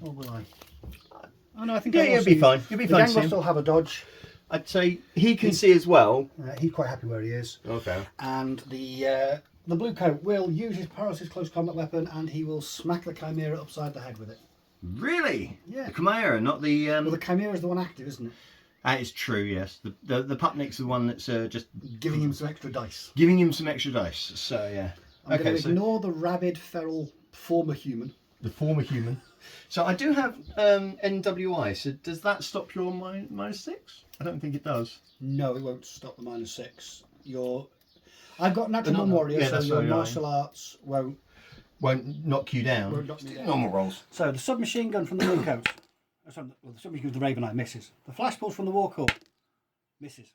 Or will I? Oh no, I think Yeah, I will you'll see be fine. You'll be The fine. to see gangbuster him. will have a dodge. I'd say he can see as well. He's quite happy where he is. Okay. And the blue coat will use his paralysis close combat weapon, and he will smack the Chimera upside the head with it. Really? Yeah. The Chimera, not the. Well, the Chimera is the one active, isn't it? That is true. Yes. The Pupnick's the one that's just Giving him some extra dice. giving him some extra dice. So yeah. I'm going to ignore the rabid, feral former human. The former human. So I do have NWI. So does that stop your -6? I don't think it does. No, it won't stop the -6. I've got natural But born not- warrior, yeah, so that's your what I mean. martial arts won't. Won't knock you down. Won't knock me down. Normal rolls. So the submachine gun from the Mooncoat. Sorry, well, the submachine gun from the Raven Eye misses. The flash pulse from the Warcore misses.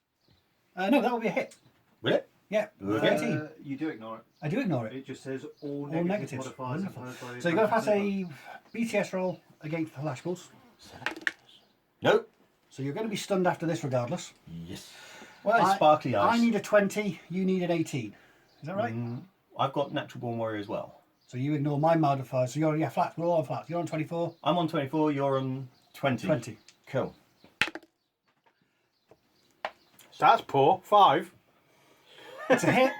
No, that will be a hit. Will it? Yeah, Okay. 13. You do ignore it. I do ignore it. It just says all All negative negatives. modifiers Wonderful. imposed by the So you've got to pass opponent. a BTS roll against the flash pulse. Nope. So you're going to be stunned after this regardless. Yes. Well, it's I- sparkly eyes. I need a 20, you need an 18. Is that right? I've got natural born warrior as well. So you ignore my modifier. So you're, flat. We're all on flat. You're on 24. I'm on 24. You're on 20. 20. Cool. That's poor. 5. It's a hit.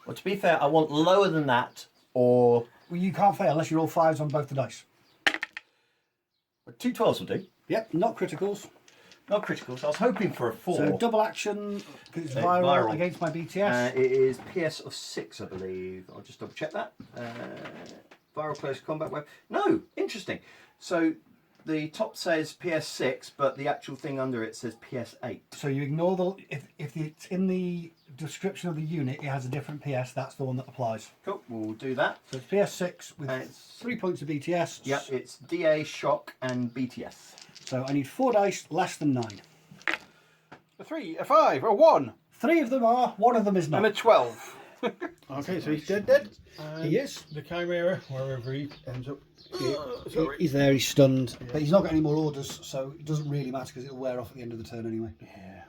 Well, to be fair, I want lower than that, or Well, you can't fail unless you roll 5s on both the dice. 2 12s will do. Yep, not criticals. Not criticals. I was hoping for a 4. So double action, because it's viral, viral. against my BTS. It is PS of 6, I believe. I'll just double check that. Viral close combat weapon. No, interesting. So the top says PS6, but the actual thing under it says PS8. So you ignore the if it's in the description of the unit, it has a different PS. That's the one that applies. Cool, we'll do that. So it's PS6 with And it's 3 points of BTS. Yep, it's DA, shock, and BTS. So I need 4 dice less than 9. A 3, a 5, a 1, 3 of them are. 1 of them is and a not. 12. Okay, so he's dead. He is. The Chimera, wherever he ends up. He's there. He's stunned, but he's not got any more orders, so it doesn't really matter because it'll wear off at the end of the turn anyway. Yeah.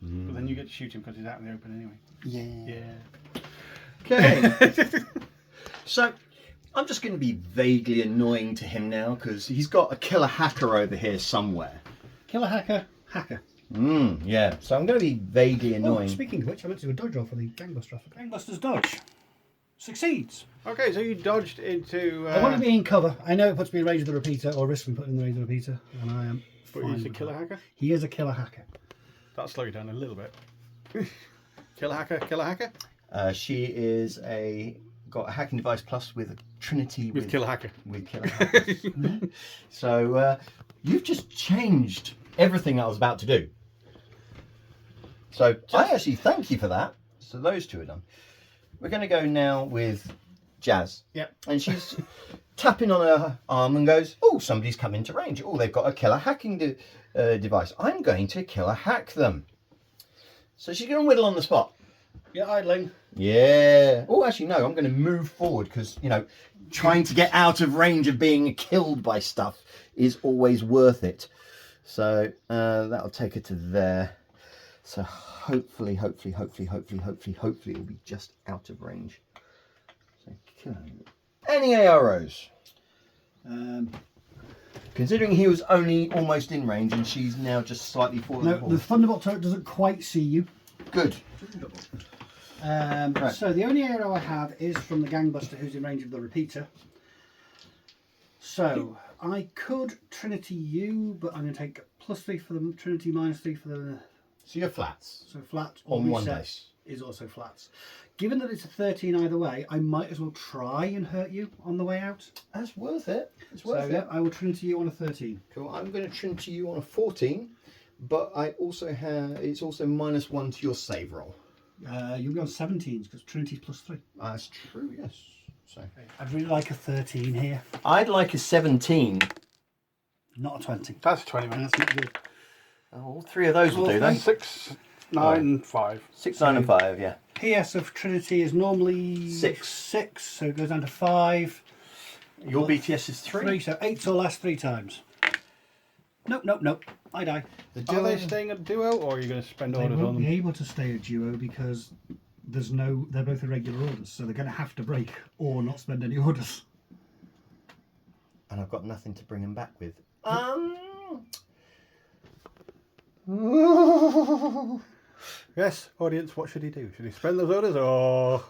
But then you get to shoot him because he's out in the open anyway. Yeah. Yeah. Okay. So, I'm just going to be vaguely annoying to him now because he's got a killer hacker over here somewhere. Killer hacker. Hacker. Yeah. So I'm going to be vaguely Oh, annoying. speaking of which, I meant to do a dodge roll for the gangbuster. Gangbuster's dodge succeeds. Okay, so you dodged into. I want to be in cover. I know it puts me in range of the repeater, or risks me putting in the range of the repeater, and I am. But fine he's a with killer that. hacker. He is a killer hacker. That'll slow you down a little bit. Killer hacker, killer hacker. She is got a hacking device plus with a Trinity With killer hacker. with killer hackers. So you've just changed everything I was about to do. So I actually thank you for that. So those two are done. We're going to go now with Jazz. Yep. And she's tapping on her arm and goes, "Oh, somebody's come into range. Oh, they've got a killer hacking device. I'm going to killer hack them." So she's going to whittle on the spot. Yeah, idling. Yeah. Oh, actually, no. I'm going to move forward because, you know, trying to get out of range of being killed by stuff is always worth it. So that'll take her to there. So hopefully it will be just out of range. So killing. Any arrows? Considering he was only almost in range and she's now just slightly falling No, forward. the Thunderbolt turret doesn't quite see you. Good. Right. So the only arrow I have is from the gangbuster who's in range of the repeater. So I could Trinity you, but I'm going to take +3 for the Trinity, -3 for the. So you're flats. So flat or On one reset dice. is also flats. Given that it's a 13 either way, I might as well try and hurt you on the way out. That's worth it. It's So worth yeah, it. I will Trinity you on a 13. Cool. I'm going to Trinity you on a 14, but I also have it's also -1 to your save roll. You'll be on 17s because Trinity's +3. That's true. Yes. So I'd really like a 13 here, I'd like a 17. not a 20. That's 20 minutes. That's not good. All 3 of those will do then. 6, 9, 5. 6, 9, and 5. Yeah. PS of Trinity is normally 6. 6, so it goes down to 5. Your BTS is 3. So 8 or less 3 times. Nope. I die. Are they staying at duo, or are you going to spend They orders won't on be them? able to stay a duo because they're both irregular orders, so they're going to have to break or not spend any orders. And I've got nothing to bring them back with. Yes, audience, what should he do? Should he spend those orders, or...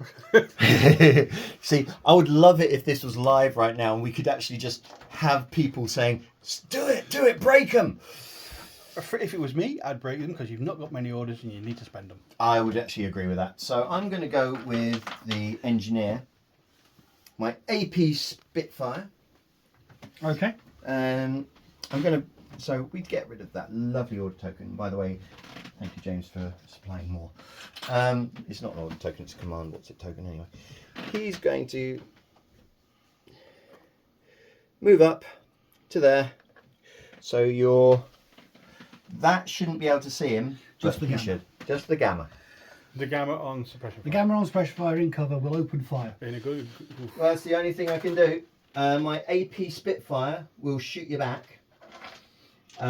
See, I would love it if this was live right now and we could actually just have people saying, do it, break them. If it was me, I'd break them because you've not got many orders and you need to spend them. I would actually agree with that. So I'm going to go with the engineer, my AP Spitfire. Okay. I'm going to, so we'd get rid of that lovely order token. By the way, Thank you, James, for supplying more. It's not an order token, it's a command. What's it token anyway? He's going to move up to there. So that shouldn't be able to see him. Just but the you gamma. should. Just the gamma. The gamma on suppression. The gamma on suppression fire in cover will open fire. Being a good. Well, that's the only thing I can do. My AP Spitfire will shoot you back. So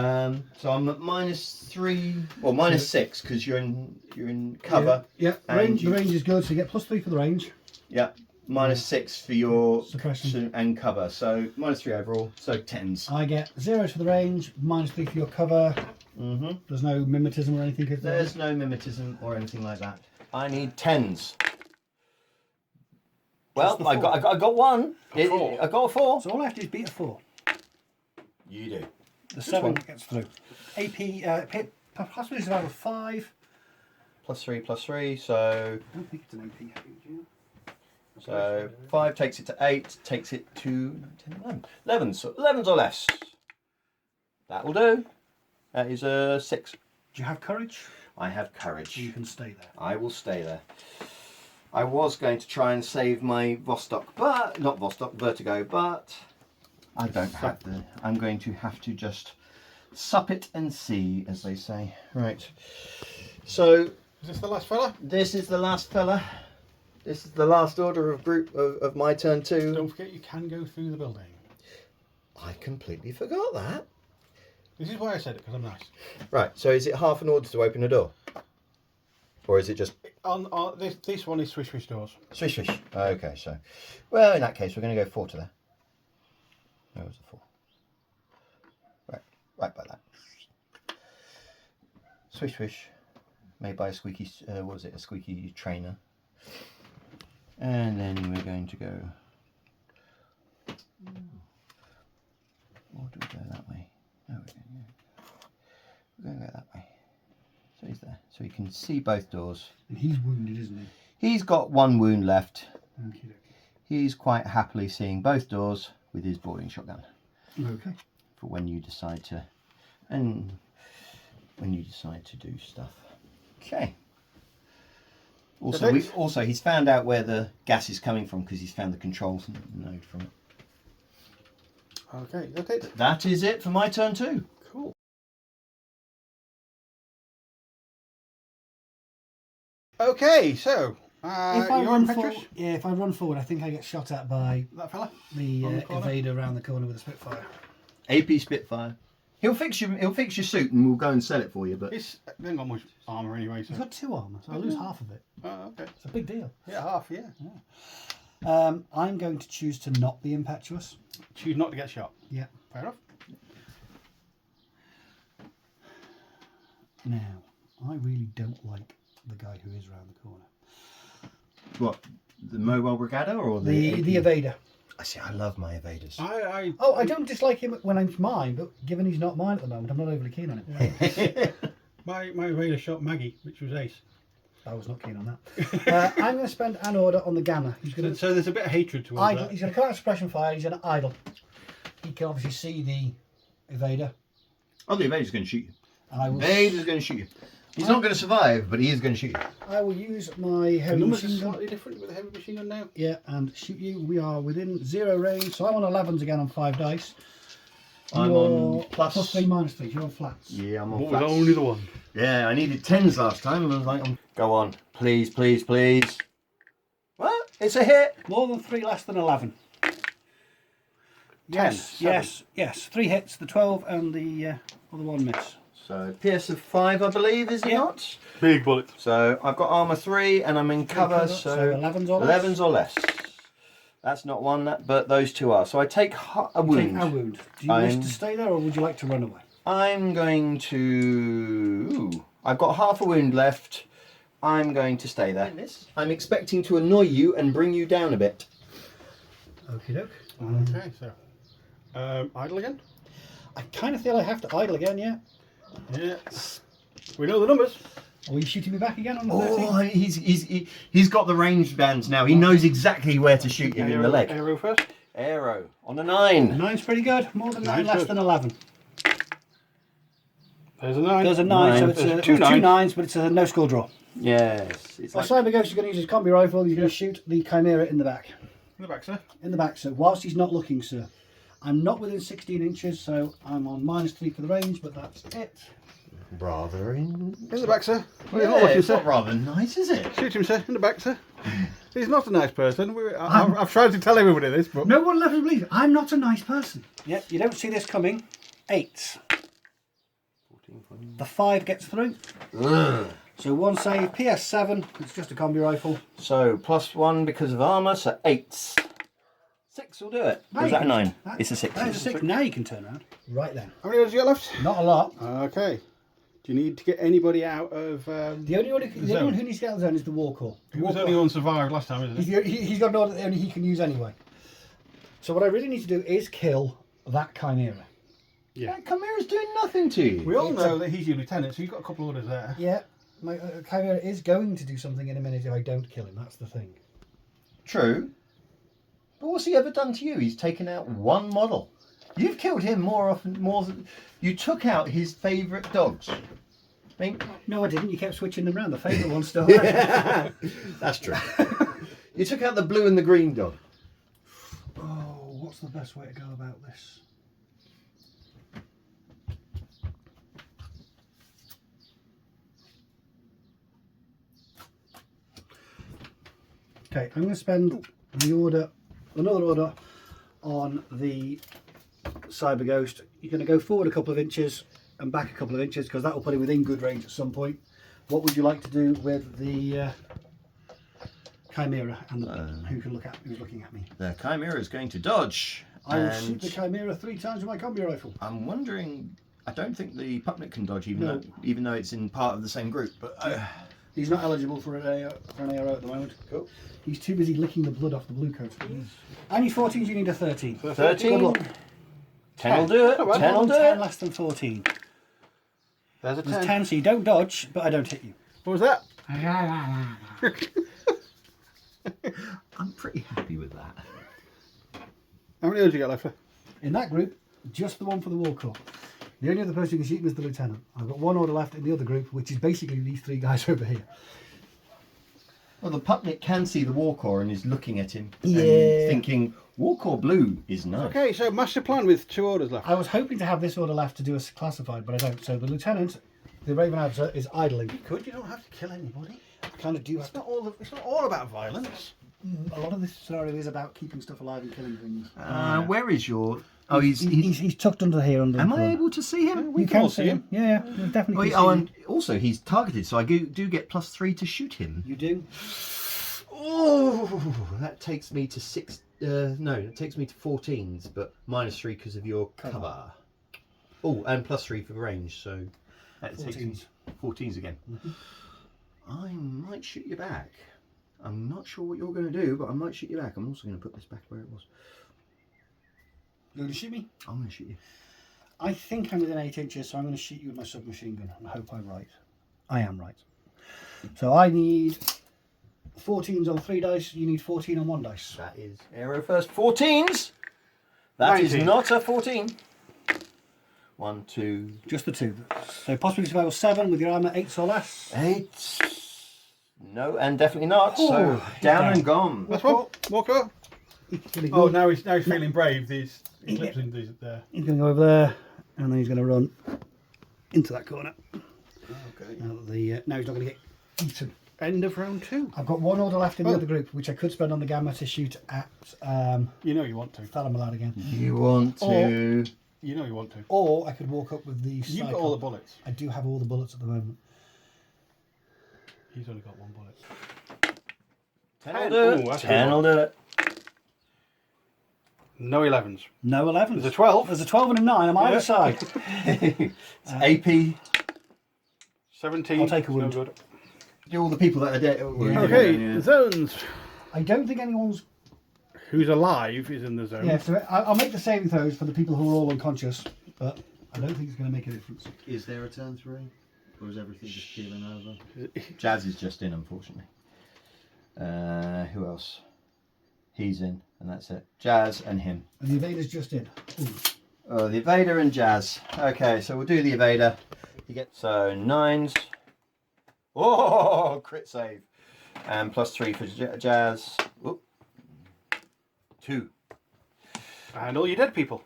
I'm at -3 or -6 because you're in cover. Yeah, And the range is good, so you get +3 for the range. Yeah, -6 for your Suppression. and cover. So -3 overall. So 10s. I get 0 for the range, -3 for your cover. Mhm. There's no mimetism or anything. Is there? There's no mimetism or anything like that. I need 10s. Well, the I got one. I got a 4. So all I have to do is beat a 4. You do. The 7 gets through. AP, possibly survival 5. +3, so I don't think it's an AP. Do you? So 5 takes it to 8, takes it to 9, 10, 11. 11s or less. That will do. That is a 6. Do you have courage? I have courage. You can stay there. I will stay there. I was going to try and save my Vostok, but not Vostok, Vertigo, but I don't have the. I'm going to have to just sup it and see, as they say. Right. So Is this the last fella? this is the last fella. This is the last order of group of my turn 2. Don't forget you can go through the building. I completely forgot that. This is why I said it, because I'm nice. Right, so is it half an order to open a door? Or is it just On this one is swish swish doors. swish swish? Okay, so, well, in that case, we're going to go 4 to there. Where was the 4? Right by that. Swish swish, made by a squeaky, what was it, a squeaky trainer. And then we're going to go, or do we go that way? No, we're going to go that way. So he's there. So he can see both doors. And he's wounded, isn't he? He's got 1 wound left. Okay. He's quite happily seeing both doors with his boarding shotgun. Okay. For when you decide to, do stuff. Okay. Also, he's found out where the gas is coming from because he's found the controls node from it. Okay, that's it. That is it for my turn 2. Cool. Okay, so If I you're run impetuous. forward, if I run forward, I think I get shot at by That fella. the On the corner? evader around the corner with a Spitfire. AP Spitfire. He'll fix your suit and we'll go and sell it for you. But They haven't got much armour anyway, so. He's got 2 armour, so I lose half of it. Oh, okay. It's a big deal. Yeah, half. Yeah. I'm going to choose to not be impetuous. Choose not to get shot. Yeah. Fair enough. Now, I really don't like the guy who is around the corner. what? The mobile brigada or The evader. I see. I love my evaders. I Oh, I don't dislike him when I'm mine, but given he's not mine at the moment, I'm not overly keen on him. my raider shot Maggie, which was ace. I was not keen on that. I'm going to spend an order on the gamma. He's going to So there's a bit of hatred towards idle. that. He's going to come out of suppression fire. He's going to idle. He can obviously see the evader. Oh, the evader's going to shoot you. And I will. Evader's going to shoot you. He's not going to survive, but he is going to shoot you. I will use my The heavy numbers are machine gun. slightly different with the heavy machine gun now. Yeah, and shoot you. We are within 0 range, so I'm on 11s again on 5 dice. I'm You're on plus. +3, -3. You're on flats. Yeah, I'm on What flats. was only the one? Yeah, I needed 10s last time. I was like, go on, please, please, please. What? It's a hit. More than 3, less than 11. Yes, 10, yes. 3 hits, the 12 and the other 1 miss. So PS of 5, I believe, is it Yeah. not? Big bullet. So I've got armor 3, and I'm in cover. So 11s or less. 11s or less. That's not one, but those 2 are. So I take a wound. Take a wound. Do you wish I'm- to stay there, or would you like to run away? I'm going to. I've got half a wound left. I'm going to stay there. I'm expecting to annoy you and bring you down a bit. Okie doke. Okay, so idle again. I kind of feel I have to idle again, yeah. Yeah. We know the numbers. Are you shooting me back again on the 13? Oh, he's got the range bands now. He knows exactly where to shoot you in the leg. Arrow first. Arrow on a 9. 9's pretty good. More than 9, Nine's less good. than 11. There's a 9. There's a 9, so Nine. it's There's two two nines, but it's a no score draw. Yes. It's Our like, Cyber Ghost is going to use his combi rifle. He's going to shoot the Chimera in the back. In the back, sir. In the back, sir. Whilst he's not looking, sir. I'm not within 16 inches, so I'm on -3 for the range, but that's it. rather in the back, sir. Well, Yeah, he's not looking, it's sir. not rather nice, is it? Shoot him, sir. In the back, sir. He's not a nice person. I've tried to tell everybody this, but... No one left to believe it. I'm not a nice person. Yep, you don't see this coming. 8. The 5 gets through. So 1 save, PS7. It's just a combi rifle. So +1 because of armour, so 8. 6 will do it. Or is that a 9? It's a 6. That is a 6. Now you can turn around. Right then. How many orders you got left? Not a lot. Okay. Do you need to get anybody out of... The only one who needs to get out of the zone is the war call. He was only on survived last time, isn't it? He's got an order that only he can use anyway. So what I really need to do is kill that Chimera. Yeah. That Chimera's doing nothing to you. We all know that he's your lieutenant, so you've got a couple of orders there. Yeah, my Chimera is going to do something in a minute if I don't kill him. That's the thing. True. But what's he ever done to you? He's taken out one model. You've killed him more than... You took out his favourite dogs. I mean, No, I didn't. You kept switching them around. The favourite one's still there. that's true. You took out the blue and the green dog. Oh, what's the best way to go about this? Okay, I'm going to spend another order on the Cyber Ghost. You're going to go forward a couple of inches and back a couple of inches because that will put him within good range at some point. What would you like to do with the Chimera and the who's looking at me? The Chimera is going to dodge. I will shoot the Chimera 3 times with my combi rifle. I'm wondering... I don't think the Pupnik can dodge, No. even though it's in part of the same group. But He's not eligible for an ARO at the moment. Cool. He's too busy licking the blood off the blue coat. I need 14s, you need a 13. 13? Good luck. 10 will do it. 10 will do 10 it. less than 14. There's a 10. There's 10, so you don't dodge, but I don't hit you. What was that? I'm pretty happy with that. How many orders you got left, sir? In that group, just the one for the war corps. The only other person who can shoot him is the lieutenant. I've got one order left in the other group, which is basically these 3 guys over here. Well, the Pupnik can see the war corps and is looking at him Yeah. and thinking, war corps blue is nice. Okay, so master plan with 2 orders left. I was hoping to have this order left to do a classified, but I don't. So the lieutenant, the Raven Adzer, is idling. You don't have to kill anybody. I kind of do have It's not all about violence. A lot of this scenario is about keeping stuff alive and killing things. Where is your... Oh, He's tucked under here. Am I able to see him? You can see him. Yeah, you definitely. Oh, can see and also he's targeted, so I do get +3 to shoot him. you do. Oh, that takes me to 6. No, it takes me to 14s, but -3 because of your cover. Oh, and +3 for range, so that takes me 14s again. I might shoot you back. I'm not sure what you're going to do, but I might shoot you back. I'm also going to put this back where it was. You're going to shoot me? I'm going to shoot you. I think I'm within 8 inches, so I'm going to shoot you with my submachine gun. I hope I'm right. I am right. So I need 14s on 3 dice. You need 14 on 1 dice. That is arrow first. 14s! That is 19. not a 14. 1, 2, Just the 2. So possibly survival 7 with your armour 8 or less. 8. No, and definitely not. So Oh, down he's and gone. Last one. Walker. Oh, now he's feeling brave. He's eclipsing these there. He's going to go over there, and then he's going to run into that corner. Okay. Now he's not going to get eaten. End of round 2. I've got 1 order left in the other group, which I could spend on the Gamma to shoot at You know you want to. Thalamalad again. You want to... You know you want to. Or I could walk up with the You've got all the bullets. I do have all the bullets at the moment. He's only got 1 bullet. 10 will do it. Ooh, that's 10 will do it. No 11s. No 11. There's a 12. There's a 12 and a 9 on either side. It's AP. 17. I'll take a wound. No good. All the people that are dead. Okay, zones. I don't think anyone's... Who's alive is in the zone. Yeah, so I'll make the saving throws for the people who are all unconscious, but I don't think it's going to make a difference. Is there a turn 3? Or is everything just keeling over? Jazz is just in, unfortunately. Who else? He's in, and that's it. Jazz and him. And the evader's just in. Ooh. Oh, the Evader and Jazz. Okay, so we'll do the Evader. You get so 9s. Oh, crit save. And +3 for Jazz. Oop. 2. And all your dead people.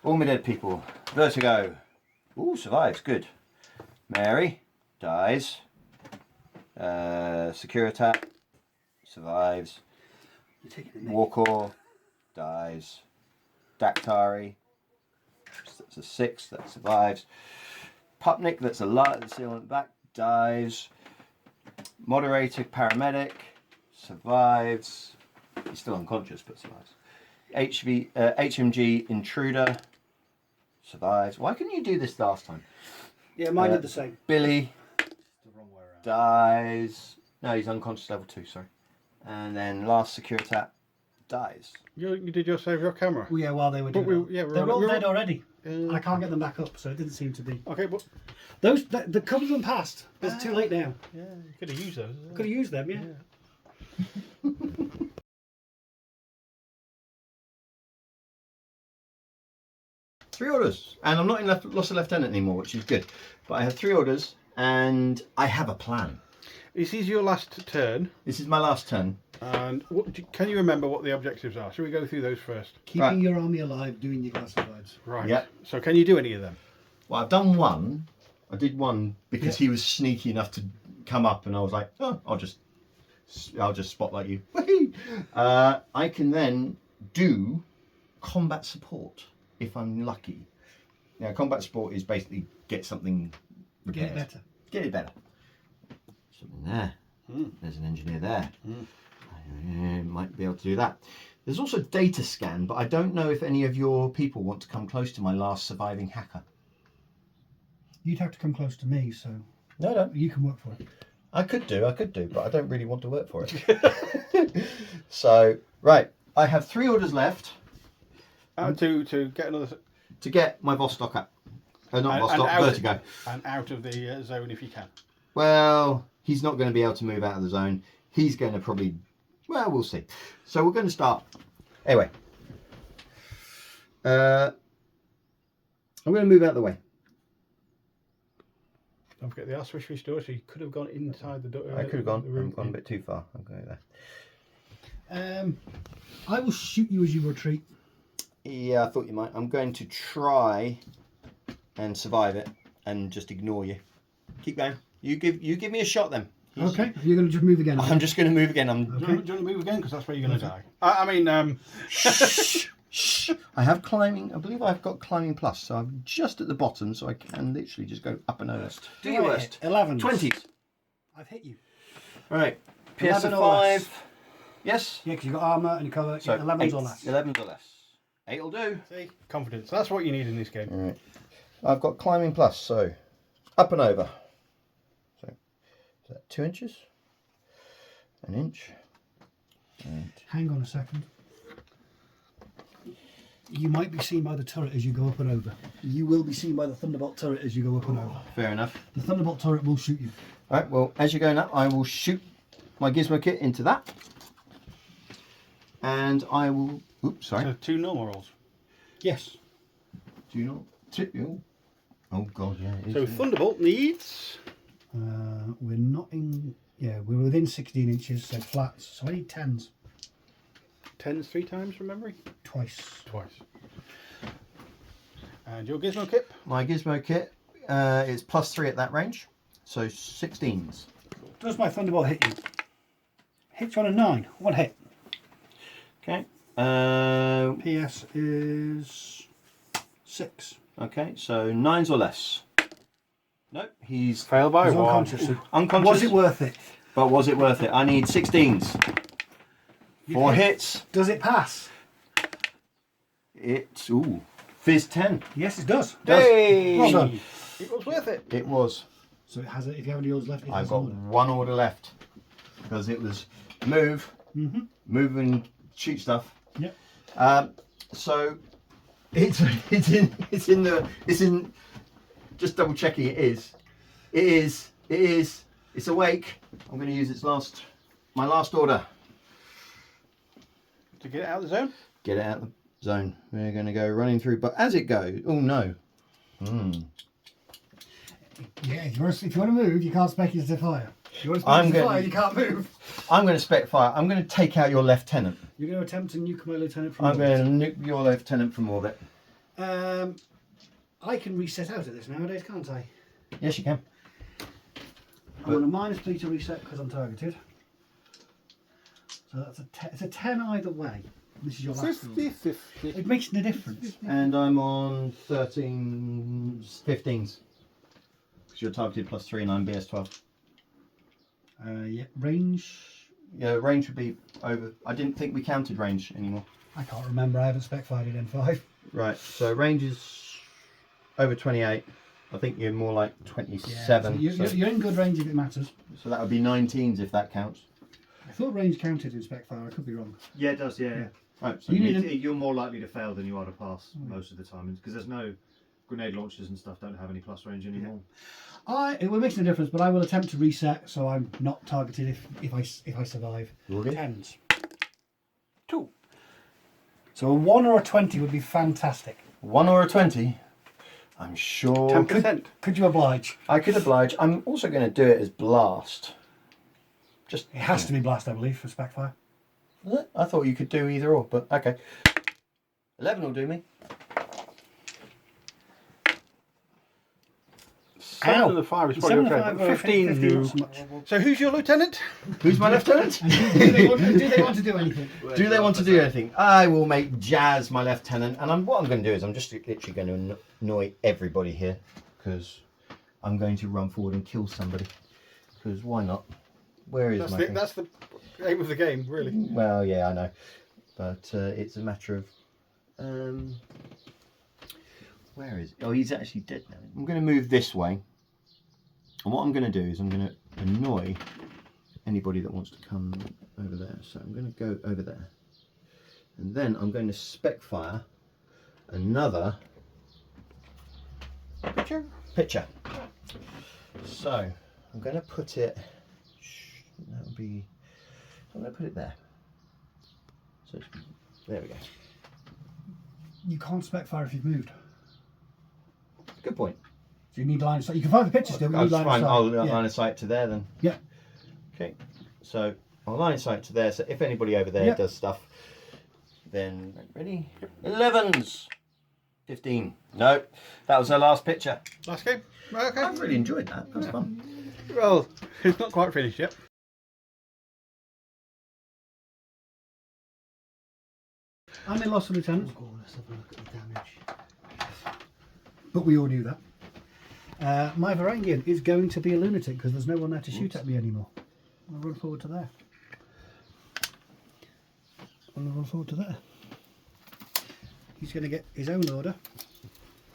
All my dead people. Vertigo. Ooh, survives. Good. Mary dies. Securitat survives. Warcore dies. Dactari. That's a 6. That survives. Pupnik. That's a lot. That's still on the back. Dies. Moderator paramedic survives. He's still unconscious but survives. HMG intruder survives. Why couldn't you do this last time? Yeah, mine did the same. Billy The wrong way around. dies. No, he's unconscious level 2, sorry. And then last Securitat dies. You did your save your camera. Oh, yeah, while they were But doing we- yeah, we're they on- were all we're dead on- already. And I can't get them back up, so it didn't seem to be. Okay, but Those, the couple of them passed. It's too late now. yeah, you could have used those. Could have used them, yeah. Three orders, and I'm not in Lost of Lieutenant anymore, which is good. But I have 3 orders, and I have a plan. This is your last turn, This is my last turn. and can you remember what the objectives are? Shall we go through those first? Keeping Right. your army alive, doing your classifieds. Right. Yep. So can you do any of them? Well, I've done one. I did one because he was sneaky enough to come up, and I was like, oh, I'll just spotlight you. I can then do combat support if I'm lucky. Now, combat support is basically get something repaired. Get it better. Get it better. Something there. There's an engineer there. I might be able to do that. There's also data scan, but I don't know if any of your people want to come close to my last surviving hacker. You'd have to come close to me, so No. you can work for it. I could do, but I don't really want to work for it. So, right, I have 3 orders left To get another to get my Vostok up. Not And Vostok, out- Vertigo. and out of the zone if you can. Well, he's not going to be able to move out of the zone. He's going to probably, well, we'll see. So we're going to start. Anyway. I'm going to move out of the way. Don't forget the artificial door, so you could have gone inside the door. I could have gone. the room. I've gone a bit too far. I'm going there. I will shoot you as you retreat. Yeah, I thought you might. I'm going to try and survive it and just ignore you. Keep going. You give me a shot then. Okay, you're going to just move again. I'm just going to move again. Do you want to move again? Because that's where you're going to die. I mean, Shh. I have climbing. I believe I've got climbing plus, so I'm just at the bottom, so I can literally just go up and over. Do your worst. 11. 20s. I've hit you. All right. 11 PS or less. 5. Yes. Yeah, because you've got armour and you cover. So 11s or less. 11s or less. 8 will do. see, confidence. That's what you need in this game. All right. I've got climbing plus, so up and over. So is that 2 inches? An inch. And Hang on a second. You might be seen by the turret as you go up and over. You will be seen by the Thunderbolt turret as you go up and over. fair enough. The Thunderbolt turret will shoot you. All right. Well, as you're going up, I will shoot my gizmo kit into that, and I will. Oops, sorry. So 2 normal rolls. Yes. Do you not tip you? Oh God, yeah. It is, So yeah. Thunderbolt needs. We're not in. Yeah, we're within 16 inches, so flats. So I need 10s. 10s 3 times from memory? Twice. Twice. And your gizmo kit? My gizmo kit is +3 at that range, so 16s. Does my Thunderbolt hit you? Hits you on a 9. 1 hit. Okay. PS is 6. Okay, so 9s or less. Nope, he's Fail by He's 1. unconscious. unconscious. Was it worth it? But was it worth it? I need 16s. You 4 hit. hits. Does it pass? It's Fizz 10. Yes, it does. Hey! Well done. It was worth it. It was. So it has. If you have any orders left, it I've has got an order. 1 order left because it was move, move and shoot stuff. Yep. So it's in. Just double checking. It is. It's awake. I'm going to use my last order. To get it out of the zone? Get it out of the zone. We're going to go running through, but as it goes, oh no. Yeah, if you want to move, you can't speculative fire. If you want to I'm speculative going- fire, you can't move. I'm going to spec fire. I'm going to take out your lieutenant. You're going to attempt to nuke my lieutenant from I'm orbit. going to nuke your lieutenant from orbit. I can reset out of this nowadays, can't I? Yes, you can. I'm on a -3 to reset because I'm targeted. So that's it's a 10 either way. This is your last roll. 50-50. It makes no difference. And I'm on 15s. Because you're targeted +3 and I'm BS12. Yeah, range. Yeah, range would be over. I didn't think we counted range anymore. I can't remember. I haven't spec fired in N5. Right, so range is over 28. I think you're more like 27. Yeah, so you're in good range if it matters. So that would be 19s if that counts. I thought range counted in spec fire. I could be wrong. Yeah, it does. Yeah. Right, so You need You're more likely to fail than you are to pass most of the time because there's no grenade launchers and stuff. Don't have any plus range anymore. It will make no difference, but I will attempt to reset so I'm not targeted if I survive. Will do. 10s. 2. So a 1 or a 20 would be fantastic. 1 or a 20? I'm sure. 10%. Could you oblige? I could oblige. I'm also going to do it as blast. Just It has to be blast, I believe, for spec fire. I thought you could do either or, but okay. 11 will do me. 7 of the 5 is probably 7 okay. and but 5 15 not new. so much. So who's your lieutenant? Who's my lieutenant? do they want to do anything? Do they want to do anything? I will make Jazz my lieutenant, and what I'm going to do is I'm just literally going to annoy everybody here because I'm going to run forward and kill somebody. Because why not? Where is my thing? That's the aim of the game, really. Well, yeah, I know, but it's a matter of where is? Oh, he's actually dead now. I'm going to move this way, and what I'm going to do is I'm going to annoy anybody that wants to come over there. So I'm going to go over there, and then I'm going to spec fire another picture. So I'm going to put it. That would be. I'm going to put it there. So there we go. You can't spec fire if you've moved. Good point. So you need line of sight. You can fire the picture still, but you I'll need line of sight. I'll Yeah. line of sight to there then. Yeah. Okay. So I'll line of sight to there. So if anybody over there Yeah. does stuff, then ready? 11s. 15. No, that was our last picture. Last game? Okay. I really enjoyed that. That was fun. Well, it's not quite finished yet. I'm in loss of lieutenant, Oh, let's have a look at the damage. but we all knew that. My Varangian is going to be a lunatic because there's no one there to shoot at me anymore. I'll run forward to there. I'll run forward to there. He's going to get his own order.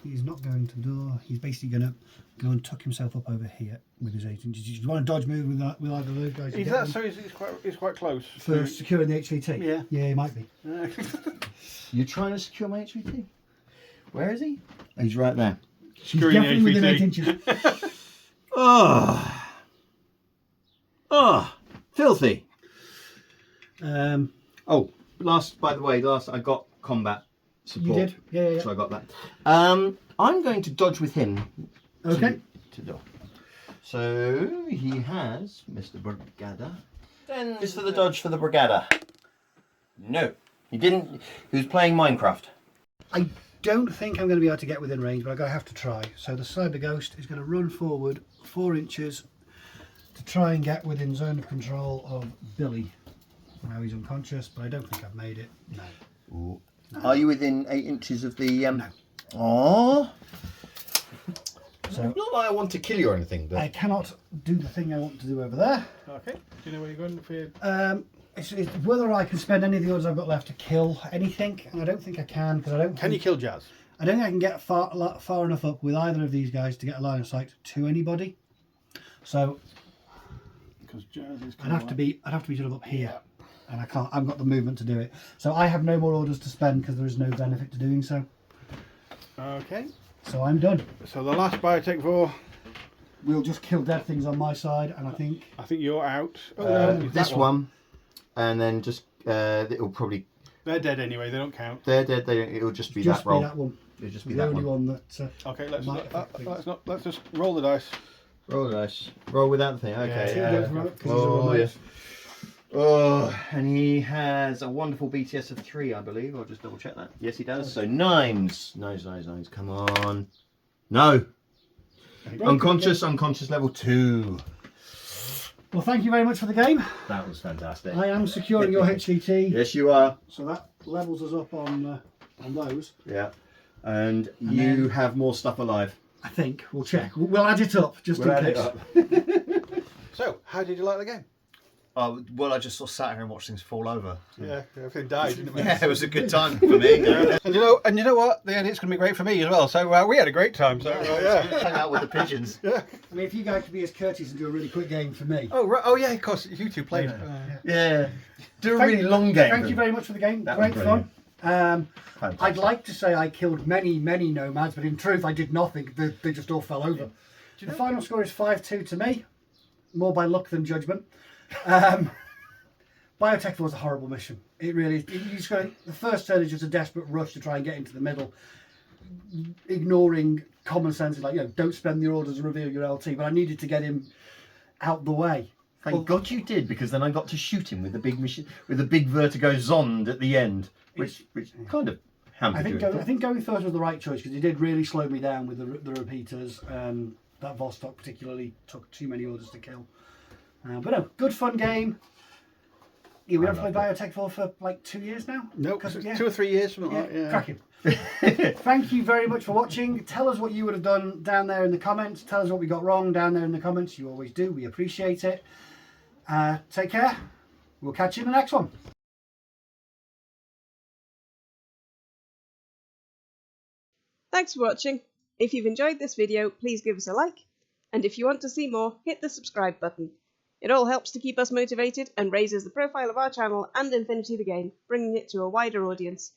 He's not going to do. He's basically going to go and tuck himself up over here with his 8 inches. Do you want to dodge move with either of those guys? Is that so? He's quite close. for securing the HVT? Yeah. Yeah, he might be. You're trying to secure my HVT? Where is he? He's right there. He's Securing the definitely within HVT. 8 inches. Oh. Oh. Filthy. Oh, by the way, I got combat support. You did? Yeah. So I got that. I'm going to dodge with him. Okay. To do. So he has Mr. Brigada. Then is for the dodge for the Brigada. No, he didn't. He was playing Minecraft. I don't think I'm going to be able to get within range, but I'm going to have to try. So the Cyber Ghost is going to run forward 4 inches to try and get within zone of control of Billy. Now he's unconscious, but I don't think I've made it. No. Ooh. Are you within 8 inches of the? No. Oh. So Not that I want to kill you or anything, but I cannot do the thing I want to do over there. Okay. Do you know where you're going for your... It's whether I can spend any of the orders I've got left to kill anything, and I don't think I can because I don't. Can you kill Jazz? I don't think I can get far enough up with either of these guys to get a line of sight to anybody. So Because Jazz is. I'd have to be sort of up here, and I can't. I've got the movement to do it. So I have no more orders to spend because there is no benefit to doing so. Okay. So I'm done. So the last Biotechvore, We'll just kill dead things on my side, and I think I think you're out. Oh, no, it's this that one, and then just it'll probably They're dead anyway. They don't count. they're dead. It'll just be just that roll. be that one. It'll just be The that only one. one that. Okay, let's just roll the dice. Roll the dice. Roll without the thing. Okay. Two goes right, 'cause he's a oh, remote. yeah. Oh, and he has a wonderful BTS of 3, I believe. I'll just double check that. Yes, he does. So 9s. 9s. Come on. No. Unconscious level 2. Well, thank you very much for the game. That was fantastic. I am securing your HDT, Yes, you are. so that levels us up on those. Yeah. And you then- have more stuff alive. I think we'll check. We'll add it up just We'll in add it case. up. So, how did you like the game? Well, I just sort of sat here and watched things fall over. Yeah, everything died, didn't it? Yeah, it was a good time for me. And you know what? The edit's going to be great for me as well. So we had a great time. So yeah. Hang out with the pigeons. Yeah. I mean, if you guys could be as courteous and do a really quick game for me. Oh right. Oh yeah, of course. You two played. Yeah. Do a Thank- really long game. Thank you very much for the game. That was Great fun. Fantastic. I'd like to say I killed many nomads, but in truth I did nothing. They just all fell over. The final score is 5-2 to me. More by luck than judgment. Biotechvore was a horrible mission. It really is. You just got the first turn is just a desperate rush to try and get into the middle, ignoring common sense. Like, don't spend your orders and reveal your LT. But I needed to get him out the way. Thank God you did, because then I got to shoot him with the big machine, with the big vertigo Zond at the end, which kind of hampered you. I think going first was the right choice because he did really slow me down with the repeaters. That Vostok particularly took too many orders to kill. But no, good fun game. Yeah, we haven't played Biotechvore for like 2 years now. No, 2 or 3 years from that. Yeah. Cracking. Thank you very much for watching. Tell us what you would have done down there in the comments. Tell us what we got wrong down there in the comments. You always do. We appreciate it. Take care. We'll catch you in the next one. Thanks for watching. If you've enjoyed this video, please give us a like. And if you want to see more, hit the subscribe button. It all helps to keep us motivated and raises the profile of our channel and Infinity the game, bringing it to a wider audience.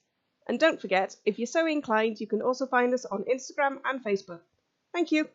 And don't forget, if you're so inclined, you can also find us on Instagram and Facebook. Thank you.